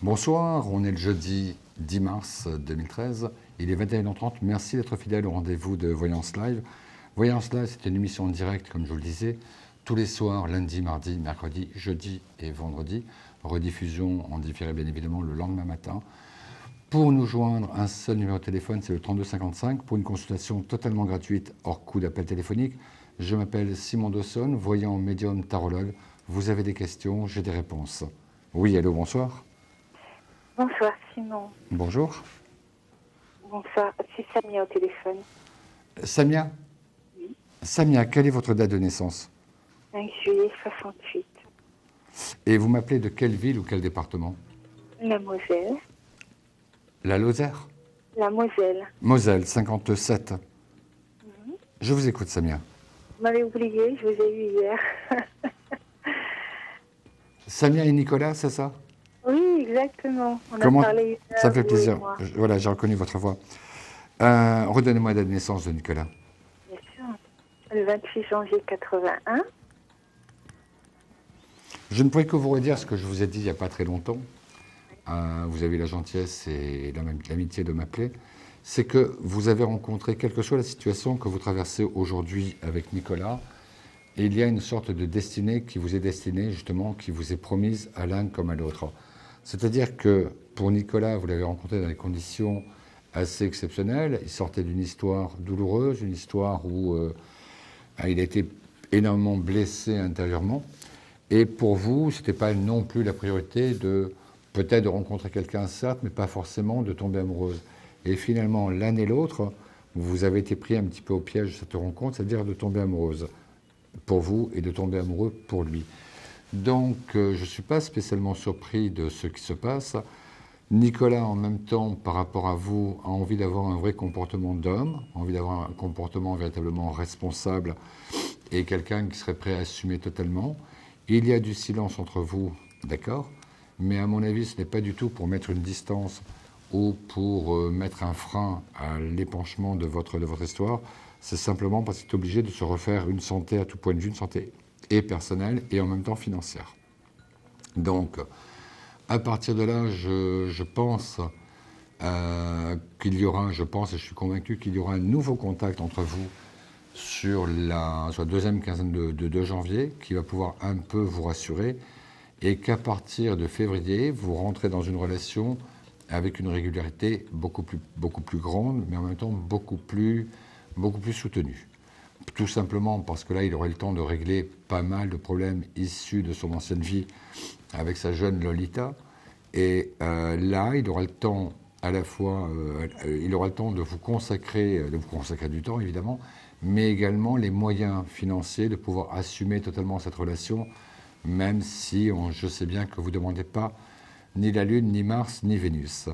Bonsoir, on est le jeudi 10 mars 2013, il est 21h30, merci d'être fidèle au rendez-vous de Voyance Live. Voyance Live, c'est une émission en direct, comme je vous le disais, tous les soirs, lundi, mardi, mercredi, jeudi et vendredi. Rediffusion en différé bien évidemment le lendemain matin. Pour nous joindre, un seul numéro de téléphone, c'est le 3255, pour une consultation totalement gratuite, hors coût d'appel téléphonique. Je m'appelle Simon Dawson, voyant médium tarologue. Vous avez des questions, j'ai des réponses. Oui, allô, bonsoir. Bonsoir Simon. Bonjour. Bonsoir, c'est Samia au téléphone. Samia. Oui. Samia, quelle est votre date de naissance? 5 juillet 68. Et vous m'appelez de quelle ville ou quel département? La Moselle. La Lozère? La Moselle. Moselle, 57. Je vous écoute, Samia. Vous m'avez oublié, je vous ai eu hier. Samia et Nicolas, c'est ça? Oui, exactement. On Comment... a parlé hier, Ça fait vous plaisir. et moi. Voilà, j'ai reconnu votre voix. Redonnez-moi la date de naissance de Nicolas. Bien sûr. Le 28 janvier 81. Je ne pourrais que vous redire ce que je vous ai dit il n'y a pas très longtemps. Vous avez la gentillesse et l'amitié de m'appeler. C'est que vous avez rencontré, quelle que soit la situation que vous traversez aujourd'hui avec Nicolas, et il y a une sorte de destinée qui vous est destinée, justement, qui vous est promise à l'un comme à l'autre. C'est-à-dire que pour Nicolas, vous l'avez rencontré dans des conditions assez exceptionnelles. Il sortait d'une histoire douloureuse, une histoire où il a été énormément blessé intérieurement. Et pour vous, ce n'était pas non plus la priorité de peut-être de rencontrer quelqu'un, certes, mais pas forcément de tomber amoureuse. Et finalement, l'un et l'autre, vous avez été pris un petit peu au piège de cette rencontre, c'est-à-dire de tomber amoureuse pour vous et de tomber amoureux pour lui. Donc, je ne suis pas spécialement surpris de ce qui se passe. Nicolas, en même temps, par rapport à vous, a envie d'avoir un vrai comportement d'homme, envie d'avoir un comportement véritablement responsable et quelqu'un qui serait prêt à assumer totalement. Il y a du silence entre vous, d'accord, mais à mon avis, ce n'est pas du tout pour mettre une distance ou pour mettre un frein à l'épanchement de votre histoire. C'est simplement parce qu'il est obligé de se refaire une santé à tout point de vue, une santé et personnelle et en même temps financière. Donc, à partir de là, je pense qu'il y aura, je pense et je suis convaincu qu'il y aura un nouveau contact entre vous sur la deuxième quinzaine de janvier qui va pouvoir un peu vous rassurer et qu'à partir de février, vous rentrez dans une relation avec une régularité beaucoup plus grande, mais en même temps beaucoup plus soutenue. Tout simplement parce que là, il aurait le temps de régler pas mal de problèmes issus de son ancienne vie avec sa jeune Lolita. Et là, il aura le temps à la fois, il aura le temps de vous consacrer du temps évidemment, mais également les moyens financiers de pouvoir assumer totalement cette relation, même si je sais bien que vous ne demandez pas ni la Lune, ni Mars, ni Vénus.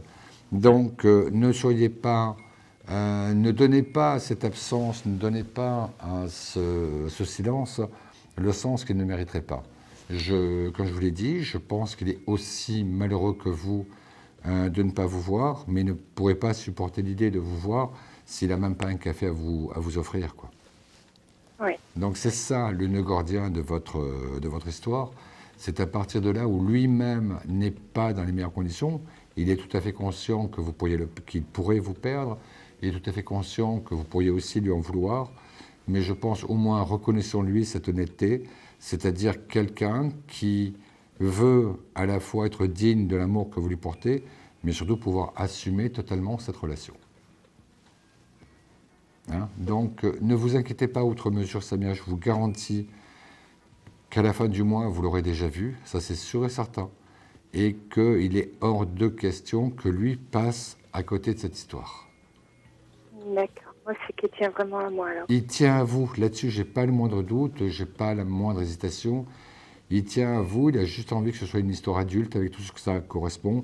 Donc, ne soyez pas... ne donnez pas à cette absence, ne donnez pas à ce silence le sens qu'il ne mériterait pas. Comme je vous l'ai dit, je pense qu'il est aussi malheureux que vous de ne pas vous voir, mais il ne pourrait pas supporter l'idée de vous voir s'il n'a même pas un café à vous offrir, quoi. Oui. Donc c'est ça le nœud gordien de votre histoire. C'est à partir de là où lui-même n'est pas dans les meilleures conditions, il est tout à fait conscient que qu'il pourrait vous perdre. Il est tout à fait conscient que vous pourriez aussi lui en vouloir, mais je pense au moins reconnaissons-lui cette honnêteté, c'est-à-dire quelqu'un qui veut à la fois être digne de l'amour que vous lui portez, mais surtout pouvoir assumer totalement cette relation. Hein? Donc ne vous inquiétez pas outre mesure, Samia, je vous garantis qu'à la fin du mois, vous l'aurez déjà vu, ça c'est sûr et certain, et qu'il est hors de question que lui passe à côté de cette histoire. D'accord. Moi, c'est qu'il tient vraiment à moi, alors. Il tient à vous. Là-dessus, j'ai pas le moindre doute, j'ai pas la moindre hésitation. Il tient à vous. Il a juste envie que ce soit une histoire adulte avec tout ce que ça correspond,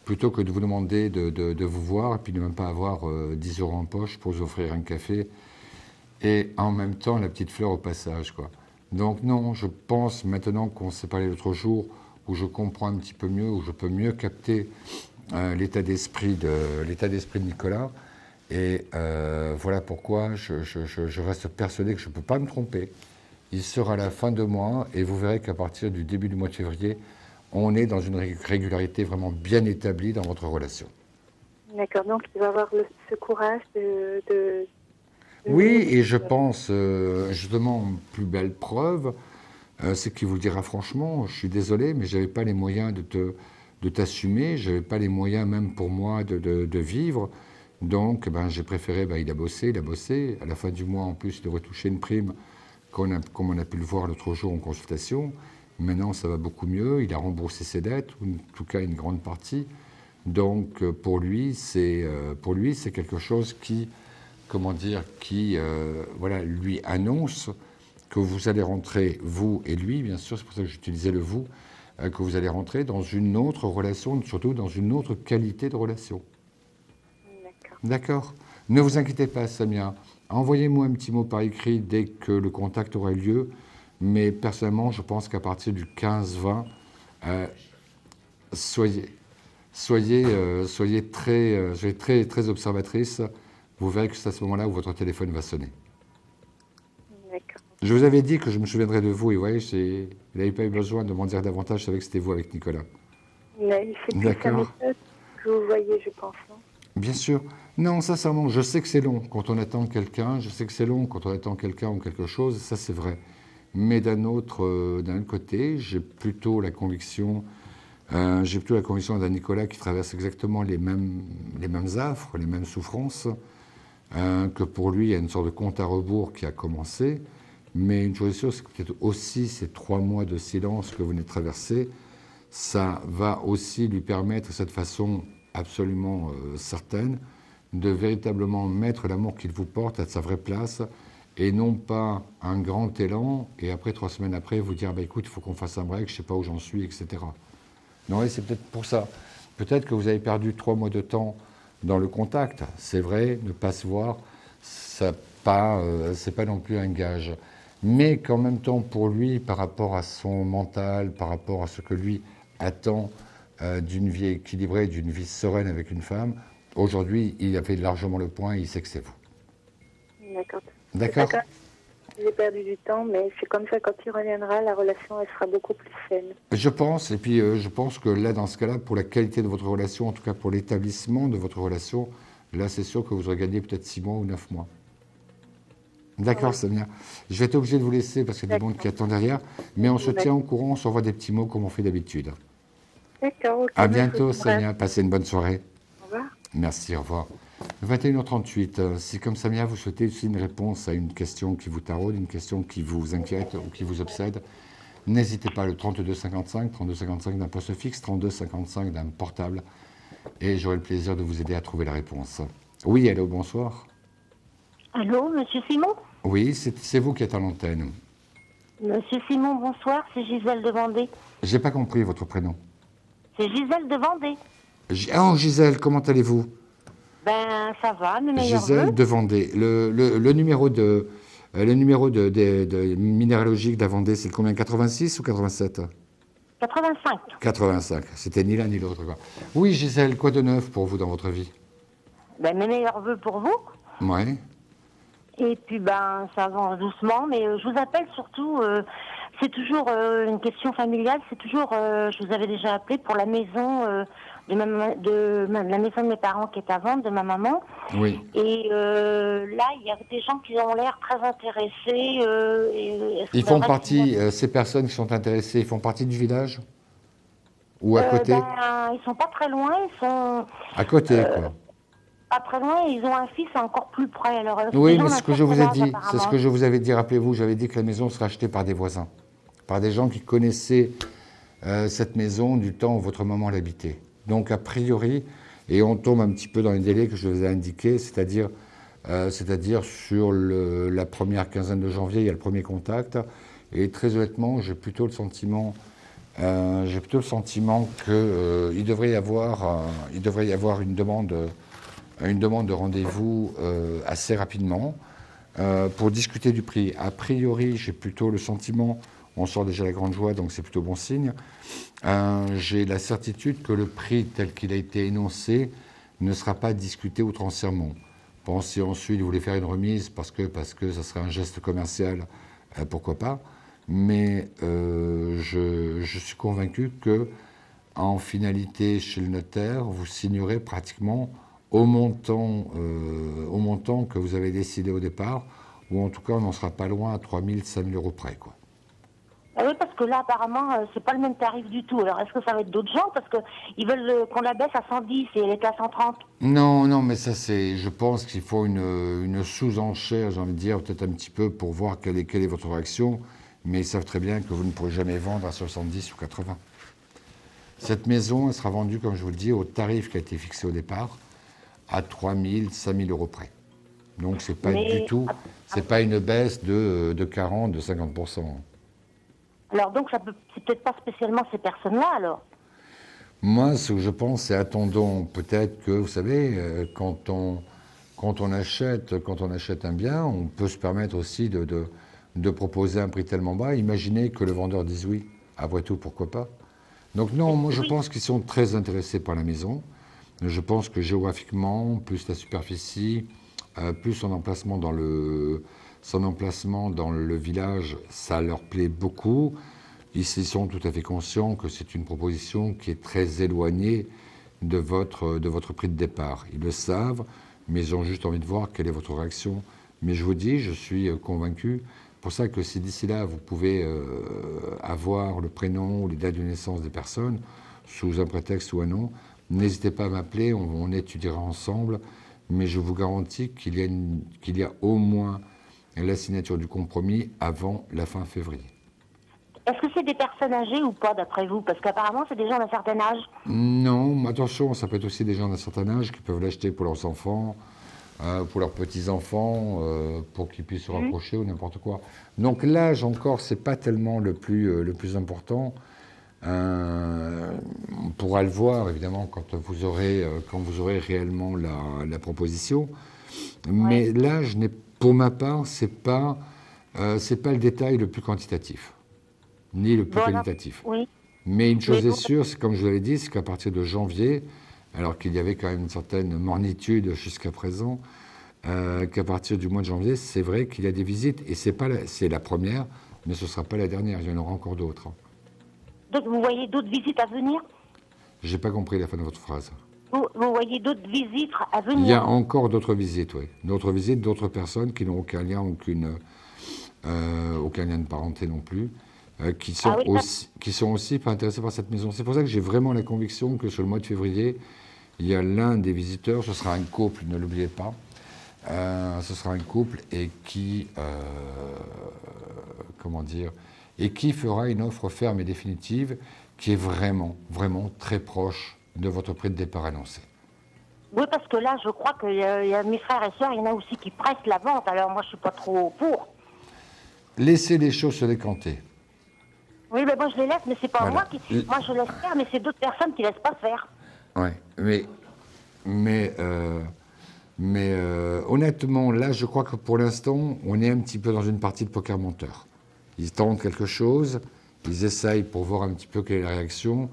plutôt que de vous demander de vous voir et puis de même pas avoir 10 € en poche pour vous offrir un café et en même temps la petite fleur au passage, quoi. Donc non, je pense maintenant qu'on s'est parlé l'autre jour où je comprends un petit peu mieux, où je peux mieux capter l'état d'esprit de Nicolas. Et voilà pourquoi je reste persuadé que je ne peux pas me tromper. Il sera à la fin de mois et vous verrez qu'à partir du début du mois de février, on est dans une régularité vraiment bien établie dans votre relation. D'accord, donc il va avoir ce courage de Oui, et je pense, justement, plus belle preuve, c'est qu'il vous le dira franchement, je suis désolé, mais je n'avais pas les moyens de t'assumer, je n'avais pas les moyens même pour moi de vivre. Donc, ben, j'ai préféré, ben, il a bossé. À la fin du mois, en plus, il devrait toucher une prime, comme on a pu le voir l'autre jour en consultation. Maintenant, ça va beaucoup mieux. Il a remboursé ses dettes, ou en tout cas une grande partie. Donc, pour lui, c'est quelque chose qui, comment dire, qui, voilà, lui annonce que vous allez rentrer, vous et lui, bien sûr, c'est pour ça que j'utilisais le vous, que vous allez rentrer dans une autre relation, surtout dans une autre qualité de relation. D'accord. D'accord. Ne vous inquiétez pas, Samia. Envoyez-moi un petit mot par écrit dès que le contact aura lieu. Mais personnellement, je pense qu'à partir du 15-20, soyez très observatrice. Vous verrez que c'est à ce moment-là où votre téléphone va sonner. D'accord. Je vous avais dit que je me souviendrais de vous, et vous voyez, il n'avait pas eu besoin de m'en dire davantage, je savais que c'était vous avec Nicolas. Mais c'est plus sa méthode que vous voyez, je pense, non? Bien sûr. Non, sincèrement, je sais que c'est long quand on attend quelqu'un, je sais que c'est long quand on attend quelqu'un ou quelque chose, ça c'est vrai. Mais d'un autre côté, j'ai plutôt la conviction d'un Nicolas qui traverse exactement les mêmes affres, les mêmes souffrances, que pour lui, il y a une sorte de compte à rebours qui a commencé. Mais une chose est sûre, c'est que peut-être aussi ces 3 mois de silence que vous venez de traverser, ça va aussi lui permettre, de cette façon absolument certaine, de véritablement mettre l'amour qu'il vous porte à sa vraie place, et non pas un grand élan, et après 3 semaines après, vous dire, bah, écoute, il faut qu'on fasse un break, je ne sais pas où j'en suis, etc. Non, et c'est peut-être pour ça. Peut-être que vous avez perdu 3 mois de temps dans le contact. C'est vrai, ne pas se voir, c'est pas non plus un gage. Mais qu'en même temps, pour lui, par rapport à son mental, par rapport à ce que lui attend d'une vie équilibrée, d'une vie sereine avec une femme, aujourd'hui, il a fait largement le point et il sait que c'est vous. D'accord. D'accord. J'ai perdu du temps, mais c'est comme ça, quand il reviendra, la relation, elle sera beaucoup plus saine. Je pense, et puis je pense que là, dans ce cas-là, pour la qualité de votre relation, en tout cas pour l'établissement de votre relation, là, c'est sûr que vous aurez gagné peut-être 6 mois ou 9 mois. D'accord, oui. Samia. Je vais être obligé de vous laisser parce qu'il y a du monde qui attend derrière, mais on se tient au courant, on s'envoie des petits mots comme on fait d'habitude. D'accord, ok. À bientôt, Samia. Passez une bonne soirée. Au revoir. Merci, au revoir. 21h38, si comme Samia, vous souhaitez aussi une réponse à une question qui vous taraude, une question qui vous inquiète ou qui vous obsède, n'hésitez pas, le 3255 d'un poste fixe, 3255 d'un portable, et j'aurai le plaisir de vous aider à trouver la réponse. Oui, allô, bonsoir. Allô, monsieur Simon? Oui, c'est vous qui êtes à l'antenne. Monsieur Simon, bonsoir, c'est Gisèle de Vendée. J'ai pas compris votre prénom. C'est Gisèle de Vendée. Oh, Gisèle, comment allez-vous? Ben, ça va, mes meilleurs Gisèle vœux. de Vendée. Le numéro de minéralogique d'Avendée, c'est le combien? 86 ou 87? 85. 85. C'était ni l'un ni l'autre, quoi. Oui, Gisèle, quoi de neuf pour vous dans votre vie? Ben, mes meilleurs vœux pour vous. Ouais. Et puis, ben, ça avance doucement, mais je vous appelle surtout, c'est toujours une question familiale, c'est toujours, je vous avais déjà appelé pour la maison la maison de mes parents qui est à vendre, de ma maman. Oui. Et là, il y a des gens qui ont l'air très intéressés. Ils font partie, ces personnes qui sont intéressées, ils font partie du village? Ou à côté? Ils sont pas très loin, ils sont... À côté, quoi. Pas très loin, ils ont un fils encore plus près. Alors, oui, mais c'est ce que je vous ai dit, c'est ce que je vous avais dit, rappelez-vous, j'avais dit que la maison serait achetée par des voisins, par des gens qui connaissaient cette maison du temps où votre maman l'habitait. Donc, a priori, et on tombe un petit peu dans les délais que je vous ai indiqués, c'est-à-dire sur la première quinzaine de janvier, il y a le premier contact, et très honnêtement, j'ai plutôt le sentiment qu'il devrait y avoir une demande de rendez-vous assez rapidement pour discuter du prix. A priori, j'ai plutôt le sentiment, on sort déjà la grande joie, donc c'est plutôt bon signe, j'ai la certitude que le prix tel qu'il a été énoncé ne sera pas discuté outrancièrement. Bon, si ensuite vous voulez faire une remise parce que ça serait un geste commercial, pourquoi pas, mais je suis convaincu que, en finalité, chez le notaire, vous signerez pratiquement au montant que vous avez décidé au départ, ou en tout cas, on n'en sera pas loin à 3 000, 5 000 euros près, quoi. Ah oui, parce que là, apparemment, c'est pas le même tarif du tout. Alors, est-ce que ça va être d'autres gens? Parce qu'ils veulent qu'on la baisse à 110 et elle est à 130. Non, non, mais ça, je pense qu'il faut une sous-enchère, j'ai envie de dire, peut-être un petit peu pour voir quelle est votre réaction, mais ils savent très bien que vous ne pourrez jamais vendre à 70 ou 80. Cette maison, elle sera vendue, comme je vous le dis, au tarif qui a été fixé au départ, à 3 000, 5 000 euros près. Donc, c'est pas du tout, c'est pas une baisse de 40, de 50%. Alors, donc, c'est peut-être pas spécialement ces personnes-là, alors. Moi, ce que je pense, c'est attendons peut-être que, vous savez, quand on achète un bien, on peut se permettre aussi de proposer un prix tellement bas. Imaginez que le vendeur dise oui. Après tout, pourquoi pas? Donc non, moi je pense qu'ils sont très intéressés par la maison. Je pense que géographiquement, plus la superficie, plus son emplacement dans le village, ça leur plaît beaucoup. Ils sont tout à fait conscients que c'est une proposition qui est très éloignée de votre prix de départ. Ils le savent, mais ils ont juste envie de voir quelle est votre réaction. Mais je vous dis, je suis convaincu. C'est pour ça que si d'ici là, vous pouvez avoir le prénom ou les dates de naissance des personnes, sous un prétexte ou un nom, n'hésitez pas à m'appeler, on étudiera ensemble. Mais je vous garantis qu'il y a au moins la signature du compromis avant la fin février. Est-ce que c'est des personnes âgées ou pas, d'après vous? Parce qu'apparemment, c'est des gens d'un certain âge. Non, attention, ça peut être aussi des gens d'un certain âge qui peuvent l'acheter pour leurs enfants, pour leurs petits-enfants, pour qu'ils puissent se rapprocher ou n'importe quoi. Donc l'âge encore, c'est pas tellement le plus important. On pourra le voir, évidemment, quand vous aurez réellement la proposition. Mais l'âge, pour ma part, c'est pas le détail le plus quantitatif, ni le plus qualitatif. Oui. Mais une chose est sûre, c'est comme je vous l'avais dit, c'est qu'à partir de janvier, alors qu'il y avait quand même une certaine mornitude jusqu'à présent, qu'à partir du mois de janvier, c'est vrai qu'il y a des visites, et c'est la première, mais ce ne sera pas la dernière, il y en aura encore d'autres. Donc vous voyez d'autres visites à venir? J'ai pas compris la fin de votre phrase. Vous voyez d'autres visites à venir? Il y a encore d'autres visites, oui. D'autres visites, d'autres personnes qui n'ont aucun lien, aucun lien de parenté non plus, qui sont aussi pas intéressés par cette maison. C'est pour ça que j'ai vraiment la conviction que sur le mois de février, il y a l'un des visiteurs, ce sera un couple, ne l'oubliez pas, ce sera un couple et qui fera une offre ferme et définitive qui est vraiment, vraiment très proche de votre prix de départ annoncé. Oui, parce que là, je crois qu'il y a mes frères et sœurs, il y en a aussi qui pressent la vente, alors moi, je suis pas trop pour. Laissez les choses se décanter. Oui, mais moi, je les laisse, mais c'est pas Voilà. moi, je laisse faire, mais c'est d'autres personnes qui laissent pas faire. Oui, mais honnêtement, là, je crois que pour l'instant, on est un petit peu dans une partie de poker menteur. Ils tentent quelque chose, ils essayent pour voir un petit peu quelle est la réaction,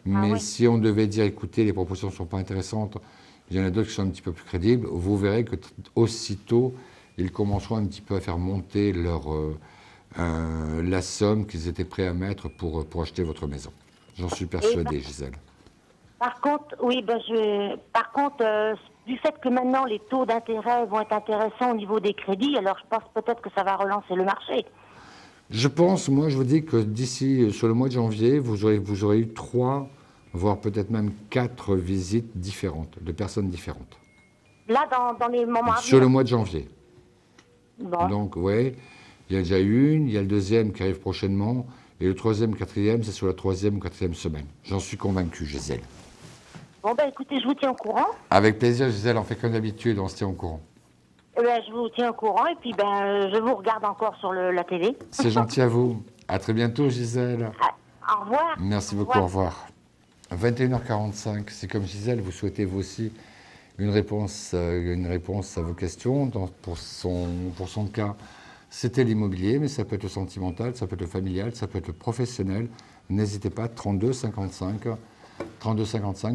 mais si on devait dire, écoutez, les propositions ne sont pas intéressantes, il y en a d'autres qui sont un petit peu plus crédibles, vous verrez que aussitôt, ils commenceront un petit peu à faire monter la somme qu'ils étaient prêts à mettre pour acheter votre maison. J'en suis persuadé, Gisèle. Par contre, du fait que maintenant les taux d'intérêt vont être intéressants au niveau des crédits, alors je pense peut-être que ça va relancer le marché. Je pense, moi, je vous dis que d'ici, sur le mois de janvier, vous aurez eu 3, voire peut-être même 4 visites différentes, de personnes différentes. Là, dans les moments à sur le venir. mois de janvier. Bon. Donc, oui, il y a déjà une, il y a le deuxième qui arrive prochainement, et le troisième, quatrième, c'est sur la 3e ou 4e semaine. J'en suis convaincu, Gisèle. Bon, ben écoutez, je vous tiens au courant. Avec plaisir, Gisèle, on fait comme d'habitude, on se tient au courant. Je vous tiens au courant et puis je vous regarde encore sur la télé. C'est gentil à vous. À très bientôt, Gisèle. Au revoir. Merci beaucoup, au revoir. 21h45, c'est comme Gisèle, vous souhaitez vous aussi une réponse à vos questions. Pour son cas, c'était l'immobilier, mais ça peut être le sentimental, ça peut être le familial, ça peut être le professionnel. N'hésitez pas, 32 55,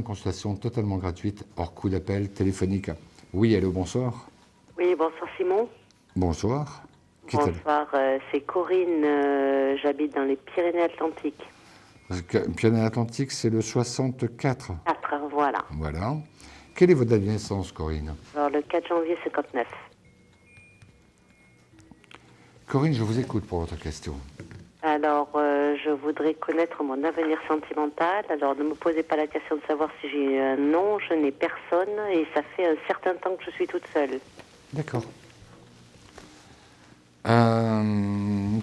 consultation totalement gratuite, hors coût d'appel téléphonique. Oui, allô, bonsoir. Oui, bonsoir Simon. Bonsoir. Bonsoir, c'est Corinne, j'habite dans les Pyrénées-Atlantiques. Pyrénées-Atlantiques, c'est le 64. 4, voilà. Voilà. Quelle est votre date de naissance, Corinne? Alors le 4 janvier 59. Corinne, je vous écoute pour votre question. Alors, je voudrais connaître mon avenir sentimental. Alors, ne me posez pas la question de savoir si j'ai un nom. Je n'ai personne et ça fait un certain temps que je suis toute seule. D'accord.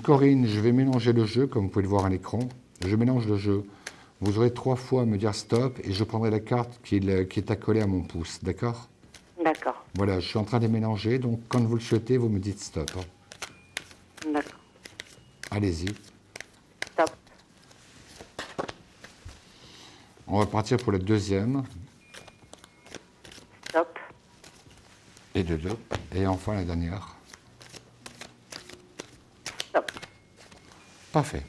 Corinne, je vais mélanger le jeu, comme vous pouvez le voir à l'écran. Je mélange le jeu. Vous aurez 3 fois à me dire stop et je prendrai la carte qui est accolée à mon pouce. D'accord? D'accord. Voilà, je suis en train de les mélanger. Donc, quand vous le souhaitez, vous me dites stop. D'accord. Allez-y. Stop. On va partir pour la deuxième. Stop. Et de deux. Et enfin la dernière. Stop. Parfait.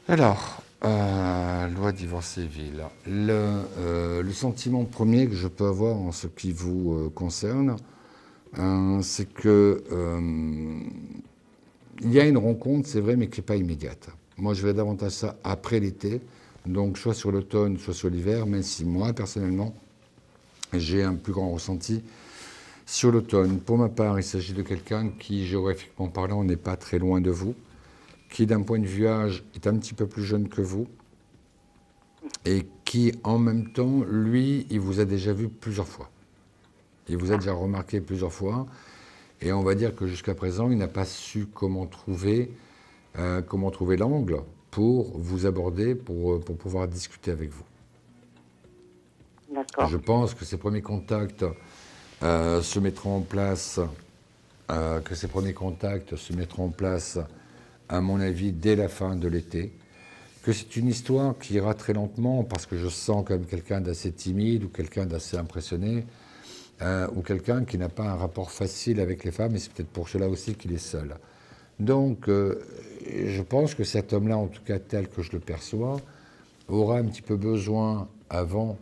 Alors, loi divorce civil. Le sentiment premier que je peux avoir en ce qui vous concerne, c'est que il y a une rencontre, c'est vrai, mais qui n'est pas immédiate. Moi, je vais davantage ça après l'été, donc soit sur l'automne, soit sur l'hiver, même si moi, personnellement, j'ai un plus grand ressenti sur l'automne. Pour ma part, il s'agit de quelqu'un qui, géographiquement parlant, n'est pas très loin de vous, qui, d'un point de vue âge, est un petit peu plus jeune que vous, et qui, en même temps, lui, il vous a déjà vu plusieurs fois. Il vous a déjà remarqué plusieurs fois, et on va dire que jusqu'à présent, il n'a pas su comment trouver l'angle pour vous aborder, pour pouvoir discuter avec vous. D'accord. Je pense que ces premiers contacts se mettront en place, à mon avis, dès la fin de l'été. Que c'est une histoire qui ira très lentement, parce que je sens quand même quelqu'un d'assez timide, ou quelqu'un d'assez impressionné, ou quelqu'un qui n'a pas un rapport facile avec les femmes, et c'est peut-être pour cela aussi qu'il est seul. Donc, je pense que cet homme-là, en tout cas tel que je le perçois, aura un petit peu besoin, avant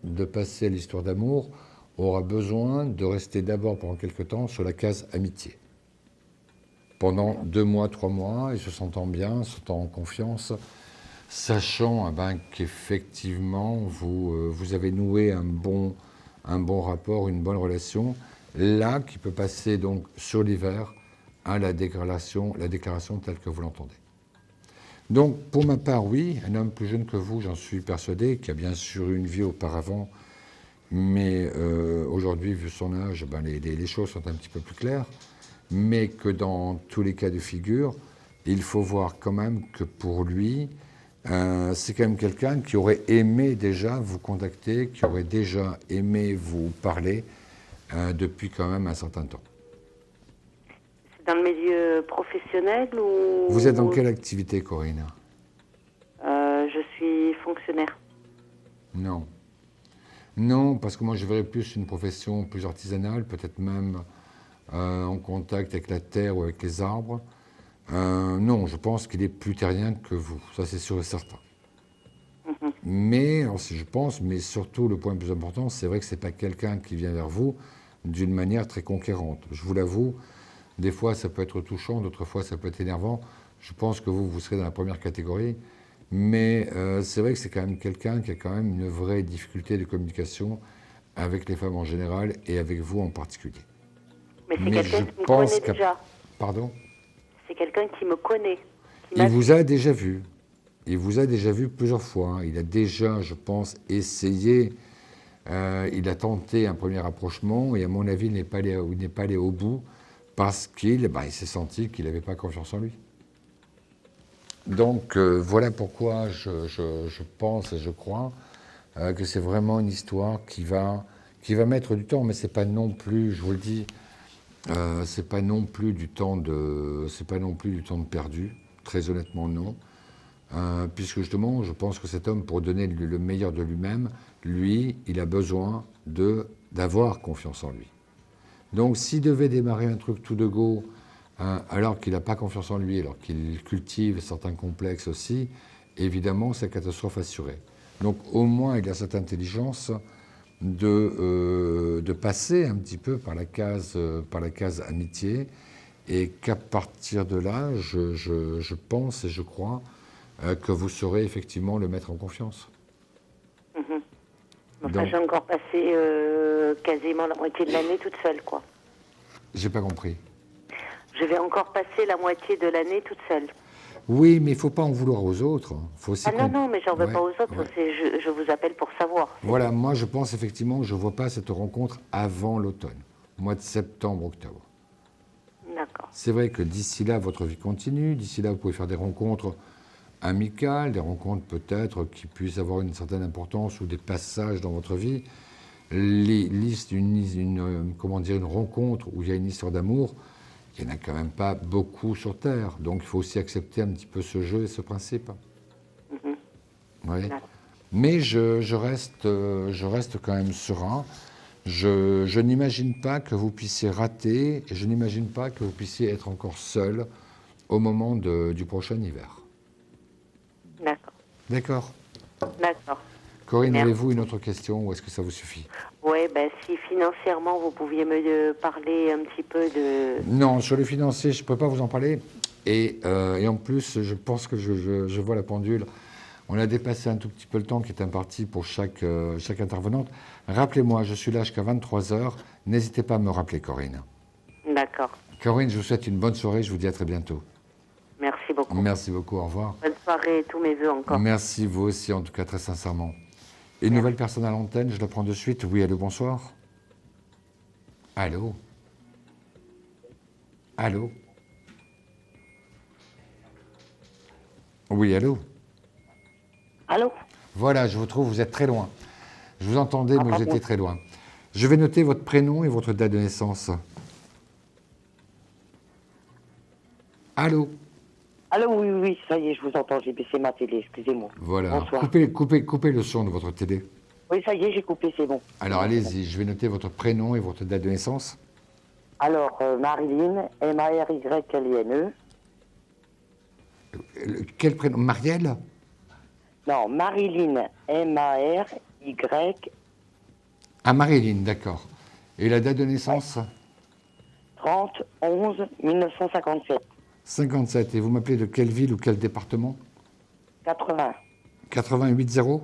de passer à l'histoire d'amour, aura besoin de rester d'abord pendant quelque temps sur la case amitié. Pendant 2 mois, 3 mois, et se sentant bien, se sentant en confiance, sachant qu'effectivement, vous avez noué un bon rapport, une bonne relation, là, qui peut passer donc sur l'hiver à la déclaration telle que vous l'entendez. Donc, pour ma part, oui, un homme plus jeune que vous, j'en suis persuadé, qui a bien sûr eu une vie auparavant, mais aujourd'hui, vu son âge, les choses sont un petit peu plus claires, mais que dans tous les cas de figure, il faut voir quand même que pour lui, c'est quand même quelqu'un qui aurait aimé déjà vous contacter, qui aurait déjà aimé vous parler depuis quand même un certain temps. C'est dans le milieu professionnel ou... Vous êtes dans quelle activité, Corinne? Je suis fonctionnaire. Non. Non, parce que moi je verrais plus une profession plus artisanale, peut-être même en contact avec la terre ou avec les arbres. Non, je pense qu'il est plus terrien que vous, ça c'est sûr et certain. Mais, alors, si je pense, mais surtout le point le plus important, c'est vrai que ce n'est pas quelqu'un qui vient vers vous d'une manière très conquérante. Je vous l'avoue, des fois ça peut être touchant, d'autres fois ça peut être énervant. Je pense que vous serez dans la première catégorie. Mais c'est vrai que c'est quand même quelqu'un qui a quand même une vraie difficulté de communication avec les femmes en général et avec vous en particulier. Mais c'est quelqu'un qui me connaît déjà. Pardon? C'est quelqu'un qui me connaît. Il vous a déjà vu. Il vous a déjà vu plusieurs fois. Il a déjà, je pense, essayé. Il a tenté un premier approchement et à mon avis, il n'est pas allé au bout parce qu'il s'est senti qu'il n'avait pas confiance en lui. Donc voilà pourquoi je pense et je crois que c'est vraiment une histoire qui va mettre du temps, mais c'est pas non plus, je vous le dis, c'est pas non plus du temps de perdu, très honnêtement non, puisque justement je pense que cet homme, pour donner le meilleur de lui-même, lui, il a besoin d'avoir confiance en lui. Donc s'il devait démarrer un truc tout de go, alors qu'il n'a pas confiance en lui, alors qu'il cultive certains complexes aussi, évidemment, c'est catastrophe assurée. Donc au moins, il a cette intelligence de passer un petit peu par la case amitié, et qu'à partir de là, je pense et je crois que vous saurez effectivement le mettre en confiance. Enfin, Donc, j'ai encore passé quasiment la moitié de l'année toute seule, quoi. j'ai pas compris. Je vais encore passer la moitié de l'année toute seule. Oui, mais il ne faut pas en vouloir aux autres. Faut aussi Non, mais j'en veux Ouais, pas aux autres. ouais. Je vous appelle pour savoir. Voilà, moi je pense effectivement que je ne vois pas cette rencontre avant l'automne, mois de septembre, octobre. D'accord. C'est vrai que d'ici là, votre vie continue. D'ici là, vous pouvez faire des rencontres amicales, des rencontres peut-être qui puissent avoir une certaine importance ou des passages dans votre vie. Comment dire, une rencontre où il y a une histoire d'amour, il n'y en a quand même pas beaucoup sur Terre. Donc il faut aussi accepter un petit peu ce jeu et ce principe. Oui. Mais je reste quand même serein. Je n'imagine pas que vous puissiez rater, et je n'imagine pas que vous puissiez être encore seul au moment du prochain hiver. D'accord. D'accord. D'accord. Corinne, Merci. avez-vous une autre question ou est-ce que ça vous suffit? Oui, si financièrement vous pouviez me parler un petit peu de... Non, sur le financier, je ne peux pas vous en parler. Et en plus, je pense que je vois la pendule. On a dépassé un tout petit peu le temps qui est imparti pour chaque intervenante. Rappelez-moi, je suis là jusqu'à 23h. N'hésitez pas à me rappeler, Corinne. D'accord. Corinne, je vous souhaite une bonne soirée. Je vous dis à très bientôt. Merci beaucoup. Merci beaucoup. Au revoir. Bonne soirée et tous mes voeux encore. Merci, vous aussi, en tout cas, très sincèrement. Une nouvelle personne à l'antenne, je la prends de suite. Oui, allô, bonsoir. Allô? Allô? Oui, allô? Allô? Voilà, je vous trouve, vous êtes très loin. Je vous entendais, mais vous étiez très loin. Je vais noter votre prénom et votre date de naissance. Allô? Allô, oui, ça y est, je vous entends, j'ai baissé ma télé, excusez-moi. Voilà. Bonsoir. Coupez le son de votre télé. Oui, ça y est, j'ai coupé, c'est bon. Alors, allez-y, je vais noter votre prénom et votre date de naissance. Alors, Marilyn, M-A-R-Y-L-I-N-E. Quel prénom? Marielle? Non, Marilyn, M-A-R-Y, Ah, Marilyn, d'accord. Et la date de naissance? 30-11-1957. 57. Et vous m'appelez de quelle ville ou quel département? 80. 88-0?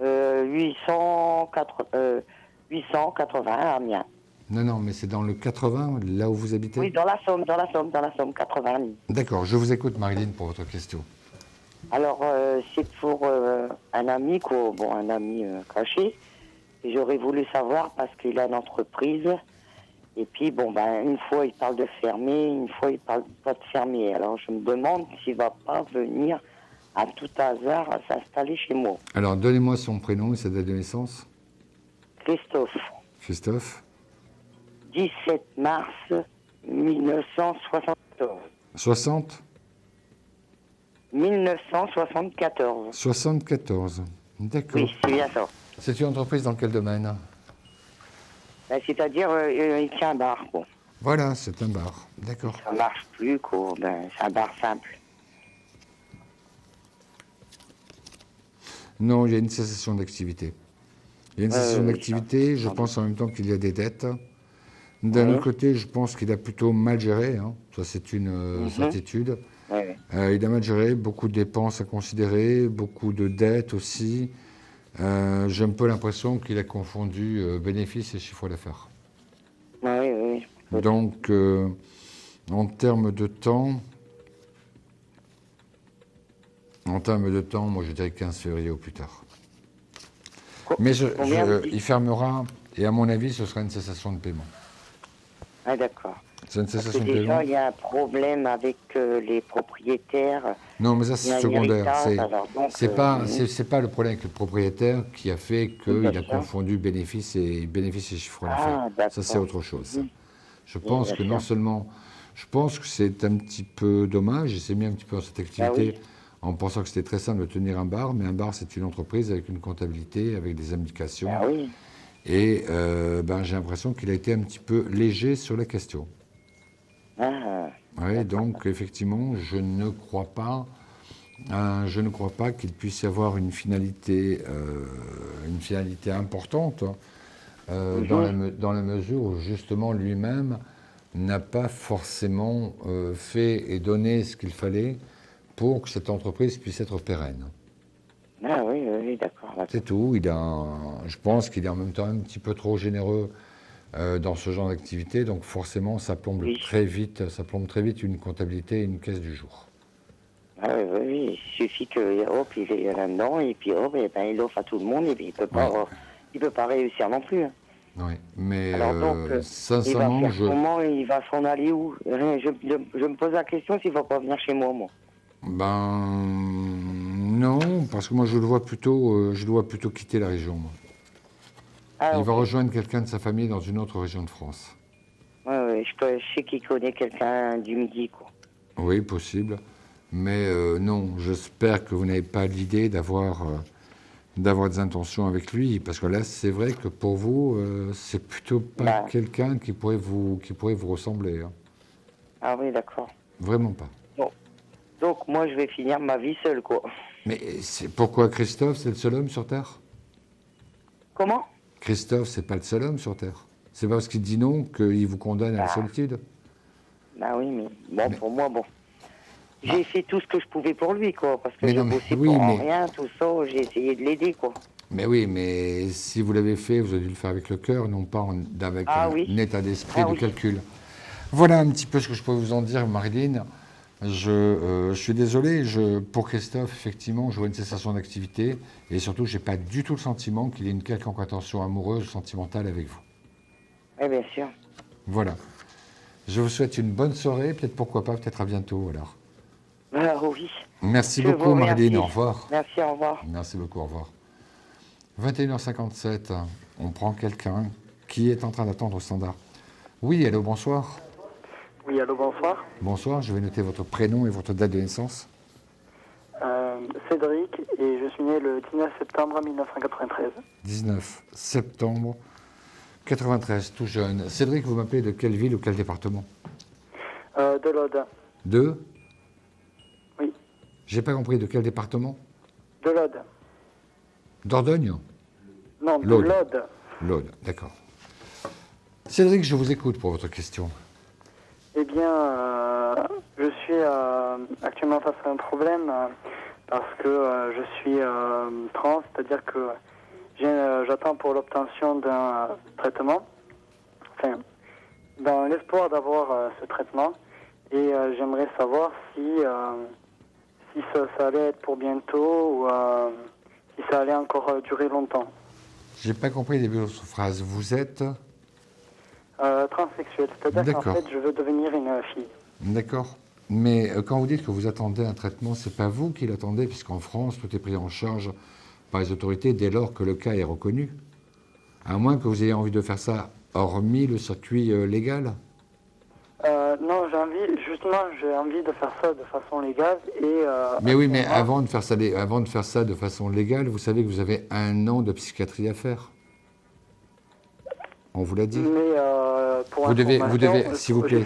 880, Amiens. Non, mais c'est dans le 80, là où vous habitez? Oui, dans la Somme, 80. D'accord, je vous écoute, Marilyn, pour votre question. Alors, c'est pour un ami, un ami caché. Et j'aurais voulu savoir parce qu'il a une entreprise. Et puis, une fois, il parle de fermer, une fois, il parle pas de fermer. Alors, je me demande s'il va pas venir à tout hasard s'installer chez moi. Alors, donnez-moi son prénom et sa date de naissance. Christophe, Christophe. 17 mars 1974. 60? 1974. 74. D'accord. Oui, c'est bien ça. C'est une entreprise dans quel domaine? C'est-à-dire, il tient un bar, quoi. Voilà, c'est un bar. D'accord. Ça marche plus, quoi. C'est un bar simple. Non, il y a une cessation d'activité. Il y a une cessation oui, d'activité, je pense en même temps qu'il y a des dettes. D'un autre côté, je pense qu'il a plutôt mal géré, hein. Ça c'est une certitude. Ouais. Il a mal géré, beaucoup de dépenses à considérer, beaucoup de dettes aussi. J'ai un peu l'impression qu'il a confondu bénéfices et chiffre d'affaires. Oui. Donc, en termes de temps, moi je dirais 15 février au plus tard. Mais il fermera, et à mon avis, ce sera une cessation de paiement. Ah, d'accord. C'est une Parce cessation que de paiement. déjà, il y a un problème avec les propriétaires. Non, mais ça Il y c'est a un secondaire. héritage, alors donc, C'est pas le problème avec le propriétaire qui a fait qu'il a confondu bénéfices et chiffre d'affaires. d'accord. Ça c'est autre chose. Je pense que non seulement, je pense que c'est un petit peu dommage. Il s'est mis un petit peu dans cette activité en pensant que c'était très simple de tenir un bar, mais un bar c'est une entreprise avec une comptabilité, avec des indications. Ah oui. Et j'ai l'impression qu'il a été un petit peu léger sur la question. Ah, Oui, donc effectivement, je ne crois pas Je ne crois pas qu'il puisse y avoir une finalité importante dans la mesure où justement lui-même n'a pas forcément fait et donné ce qu'il fallait pour que cette entreprise puisse être pérenne. Ah oui, oui, d'accord. C'est tout. Je pense qu'il est en même temps un petit peu trop généreux dans ce genre d'activité, donc forcément ça plombe très vite une comptabilité et une caisse du jour. Ah oui, oui, oui. Il suffit qu'il est là-dedans et puis il offre à tout le monde et puis il peut pas réussir non plus. Oui, mais alors donc, sincèrement, comment il va s'en aller où je me pose la question s'il ne va pas venir chez moi. Ben non, parce que moi je le vois plutôt quitter la région. Moi. Il va rejoindre quelqu'un de sa famille dans une autre région de France. Oui, je sais qu'il connaît quelqu'un du Midi, quoi. Oui, possible. Mais non, j'espère que vous n'avez pas l'idée d'avoir des intentions avec lui, parce que là, c'est vrai que pour vous, c'est plutôt pas quelqu'un qui pourrait vous ressembler. Hein. Ah oui, d'accord. Vraiment pas. Bon. Donc moi, je vais finir ma vie seule, quoi. Mais pourquoi Christophe, c'est le seul homme sur Terre? Comment? Christophe, c'est pas le seul homme sur Terre. C'est pas parce qu'il dit non qu'il vous condamne à la solitude. Bah oui, mais pour moi, j'ai fait tout ce que je pouvais pour lui, quoi, parce que je bossais pour rien, tout ça, j'ai essayé de l'aider, quoi. Mais oui, mais si vous l'avez fait, vous avez dû le faire avec le cœur, non pas avec un état d'esprit de calcul. Voilà un petit peu ce que je peux vous en dire, Marilyn. Je suis désolé, pour Christophe, effectivement, je vois une cessation d'activité, et surtout, je n'ai pas du tout le sentiment qu'il ait une quelconque attention amoureuse ou sentimentale avec vous. Oui, bien sûr. Voilà. Je vous souhaite une bonne soirée, peut-être à bientôt, alors. Oui. Merci beaucoup, Marilyn. Au revoir. Merci, au revoir. Merci beaucoup, au revoir. 21h57, on prend quelqu'un qui est en train d'attendre au standard. Oui, allô, bonsoir. Oui, allô, bonsoir. Bonsoir, je vais noter votre prénom et votre date de naissance. Cédric, et je suis né le 19 septembre 1993. 19 septembre 93, tout jeune. Cédric, vous m'appelez de quelle ville ou quel département? De l'Aude. De? Oui. J'ai pas compris, de quel département? De l'Aude. Dordogne? Non, de l'Aude. L'Aude, d'accord. Cédric, je vous écoute pour votre question. Eh bien, je suis actuellement face à un problème parce que je suis trans, c'est-à-dire que j'attends pour l'obtention d'un traitement, enfin, dans l'espoir d'avoir ce traitement, et j'aimerais savoir si ça allait être pour bientôt ou si ça allait encore durer longtemps. J'ai pas compris le début de votre phrase. Vous êtes transsexuel, c'est-à-dire qu'en fait, je veux devenir une fille. D'accord. Mais quand vous dites que vous attendez un traitement, c'est pas vous qui l'attendez, puisqu'en France, tout est pris en charge par les autorités dès lors que le cas est reconnu. À moins que vous ayez envie de faire ça hormis le circuit légal. Non, j'ai envie de faire ça de façon légale et. Mais oui, mais avant de faire ça de façon légale, vous savez que vous avez 1 an de psychiatrie à faire. On vous l'a dit. Mais pour vous devez, s'il vous plaît,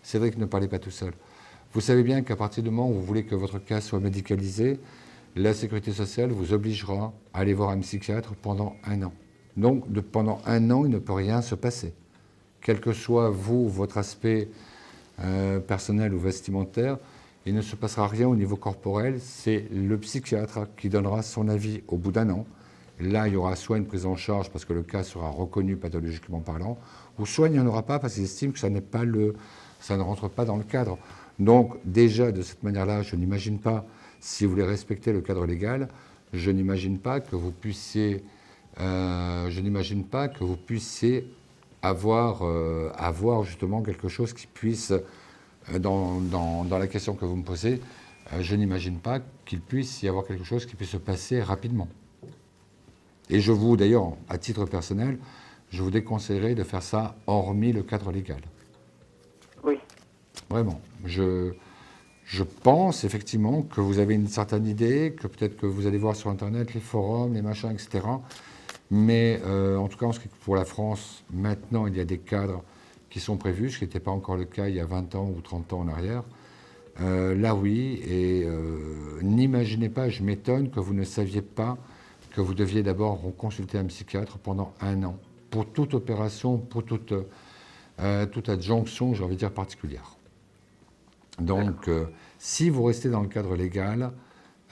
Cédric, ne parlez pas tout seul. Vous savez bien qu'à partir du moment où vous voulez que votre cas soit médicalisé, la sécurité sociale vous obligera à aller voir un psychiatre pendant 1 an. Donc, pendant 1 an, il ne peut rien se passer. Quel que soit votre aspect personnel ou vestimentaire, il ne se passera rien au niveau corporel. C'est le psychiatre qui donnera son avis au bout d'1 an. Là, il y aura soit une prise en charge parce que le cas sera reconnu pathologiquement parlant, ou soit il n'y en aura pas parce qu'il estime que ça ne rentre pas dans le cadre. Donc, déjà, de cette manière-là, je n'imagine pas, si vous voulez respecter le cadre légal, je n'imagine pas que vous puissiez avoir justement quelque chose qui puisse, dans la question que vous me posez, je n'imagine pas qu'il puisse y avoir quelque chose qui puisse se passer rapidement. Et d'ailleurs, à titre personnel, je vous déconseillerais de faire ça hormis le cadre légal. Oui. Vraiment. Je pense effectivement que vous avez une certaine idée, que peut-être que vous allez voir sur Internet les forums, les machins, etc. Mais en tout cas, pour la France, maintenant, il y a des cadres qui sont prévues, ce qui n'était pas encore le cas il y a 20 ans ou 30 ans en arrière. Là, oui, et n'imaginez pas, je m'étonne que vous ne saviez pas que vous deviez d'abord consulter un psychiatre pendant 1 an, pour toute opération, pour toute adjonction, j'ai envie de dire, particulière. Donc, si vous restez dans le cadre légal,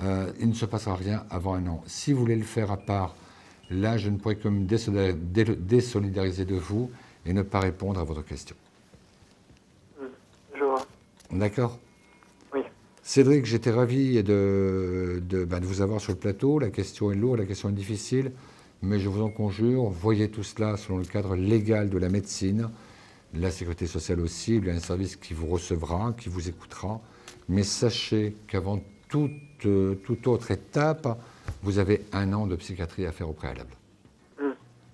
il ne se passera rien avant 1 an. Si vous voulez le faire à part, là, je ne pourrais que me désolidariser de vous et ne pas répondre à votre question. Je vois. D'accord ? Oui. Cédric, j'étais ravi de vous avoir sur le plateau. La question est lourde, la question est difficile, mais je vous en conjure, voyez tout cela selon le cadre légal de la médecine. La sécurité sociale aussi, il y a un service qui vous recevra, qui vous écoutera. Mais sachez qu'avant toute autre étape, vous avez 1 an de psychiatrie à faire au préalable.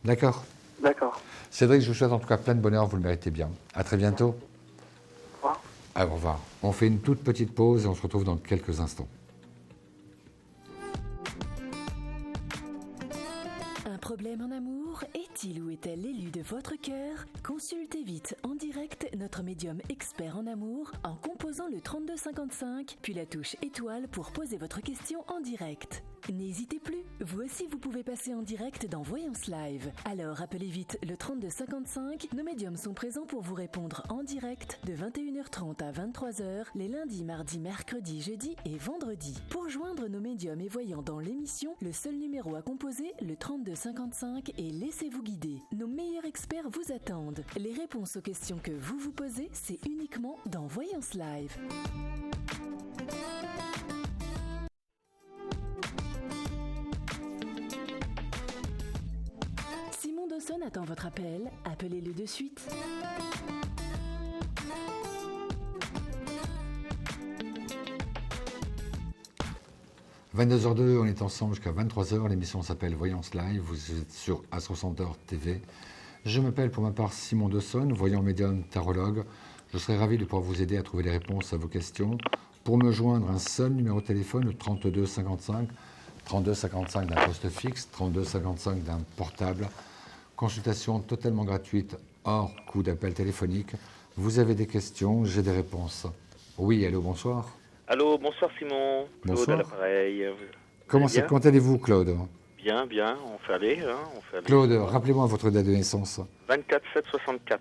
D'accord ? D'accord. Cédric, je vous souhaite en tout cas plein de bonheur, vous le méritez bien. À très bientôt. Au revoir. Au revoir. On fait une toute petite pause et on se retrouve dans quelques instants. Un problème en amour? Est-il ou est-elle l'élu de votre cœur? Consultez vite en direct notre médium expert en amour en composant le 3255 puis la touche étoile pour poser votre question en direct. N'hésitez plus, vous aussi vous pouvez passer en direct dans Voyance Live. Alors appelez vite le 3255, nos médiums sont présents pour vous répondre en direct de 21h30 à 23h les lundis, mardis, mercredis, jeudis et vendredis. Pour joindre nos médiums et voyants dans l'émission, le seul numéro à composer, le 3255 et laissez-vous guider. Nos meilleurs experts vous attendent. Les réponses aux questions que vous vous posez, c'est uniquement dans Voyance Live. Simon Dawson attend votre appel. Appelez-le de suite. – 22h02, on est ensemble jusqu'à 23h. L'émission s'appelle Voyance Live. Vous êtes sur As60 TV. Je m'appelle pour ma part Simon Dawson, voyant médium tarologue. Je serai ravi de pouvoir vous aider à trouver les réponses à vos questions. Pour me joindre, un seul numéro de téléphone, le 32 55, 32 55 d'un poste fixe, 32 55 d'un portable. Consultation totalement gratuite, hors coût d'appel téléphonique. Vous avez des questions, j'ai des réponses. Oui, allô, bonsoir. Allô, bonsoir Simon. Claude Bonsoir. à l'appareil. Comment allez-vous, Claude? Bien, bien, on fait aller. Claude, rappelez-moi votre date de naissance. 24/7/64.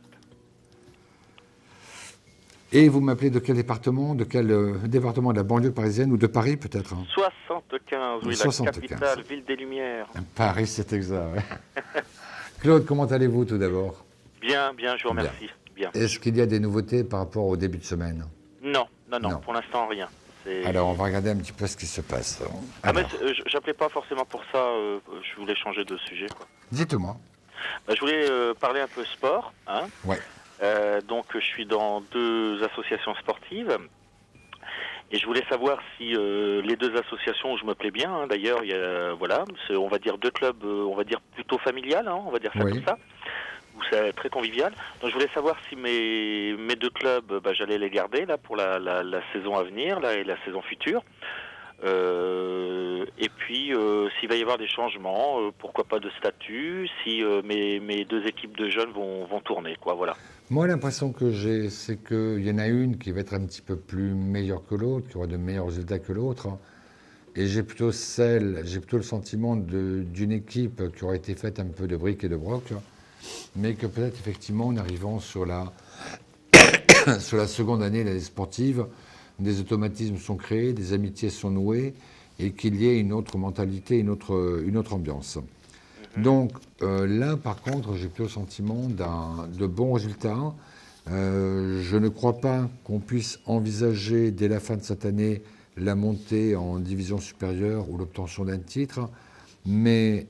Et vous m'appelez de quel département? De quel département de la banlieue parisienne ou de Paris peut-être? 75, oui, 75. la capitale, ville des Lumières. Paris, c'est exact. Ouais. Claude, comment allez-vous tout d'abord? Bien, bien, je vous remercie. Bien. Est-ce qu'il y a des nouveautés par rapport au début de semaine? Non, Non. pour l'instant rien. Alors, on va regarder un petit peu ce qui se passe. Mais Alors, j'appelais pas forcément pour ça, je voulais changer de sujet, quoi. dites-moi. Je voulais parler un peu sport, hein. Ouais. Donc je suis dans 2 associations sportives et je voulais savoir si les 2 associations où je me plais bien, hein, d'ailleurs, il y a, voilà, c'est, on va dire 2 clubs, on va dire plutôt familial, hein, on va dire ça Oui. comme ça, où c'est très convivial. Donc je voulais savoir si mes 2 clubs, j'allais les garder là pour la saison à venir là et la saison future. Et puis s'il va y avoir des changements, pourquoi pas de statut, si mes 2 équipes de jeunes vont tourner, quoi, voilà. Moi, l'impression que j'ai, c'est qu'il y en a une qui va être un petit peu plus meilleure que l'autre, qui aura de meilleurs résultats que l'autre. Et j'ai plutôt le sentiment d'une équipe qui aura été faite un peu de briques et de broc, mais que peut-être effectivement, en arrivant sur la seconde année de l'année sportive, des automatismes sont créés, des amitiés sont nouées, et qu'il y ait une autre mentalité, une autre ambiance. Donc là, par contre, j'ai plutôt le sentiment de bons résultats. Je ne crois pas qu'on puisse envisager dès la fin de cette année la montée en division supérieure ou l'obtention d'un titre, mais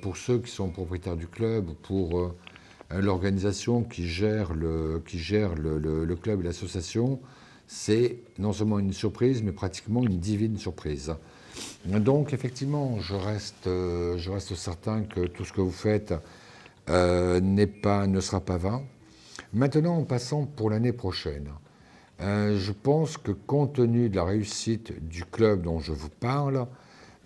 pour ceux qui sont propriétaires du club, pour l'organisation qui gère le club et l'association, c'est non seulement une surprise, mais pratiquement une divine surprise. Donc effectivement, je reste certain que tout ce que vous faites ne sera pas vain. Maintenant, en passant pour l'année prochaine, je pense que compte tenu de la réussite du club dont je vous parle,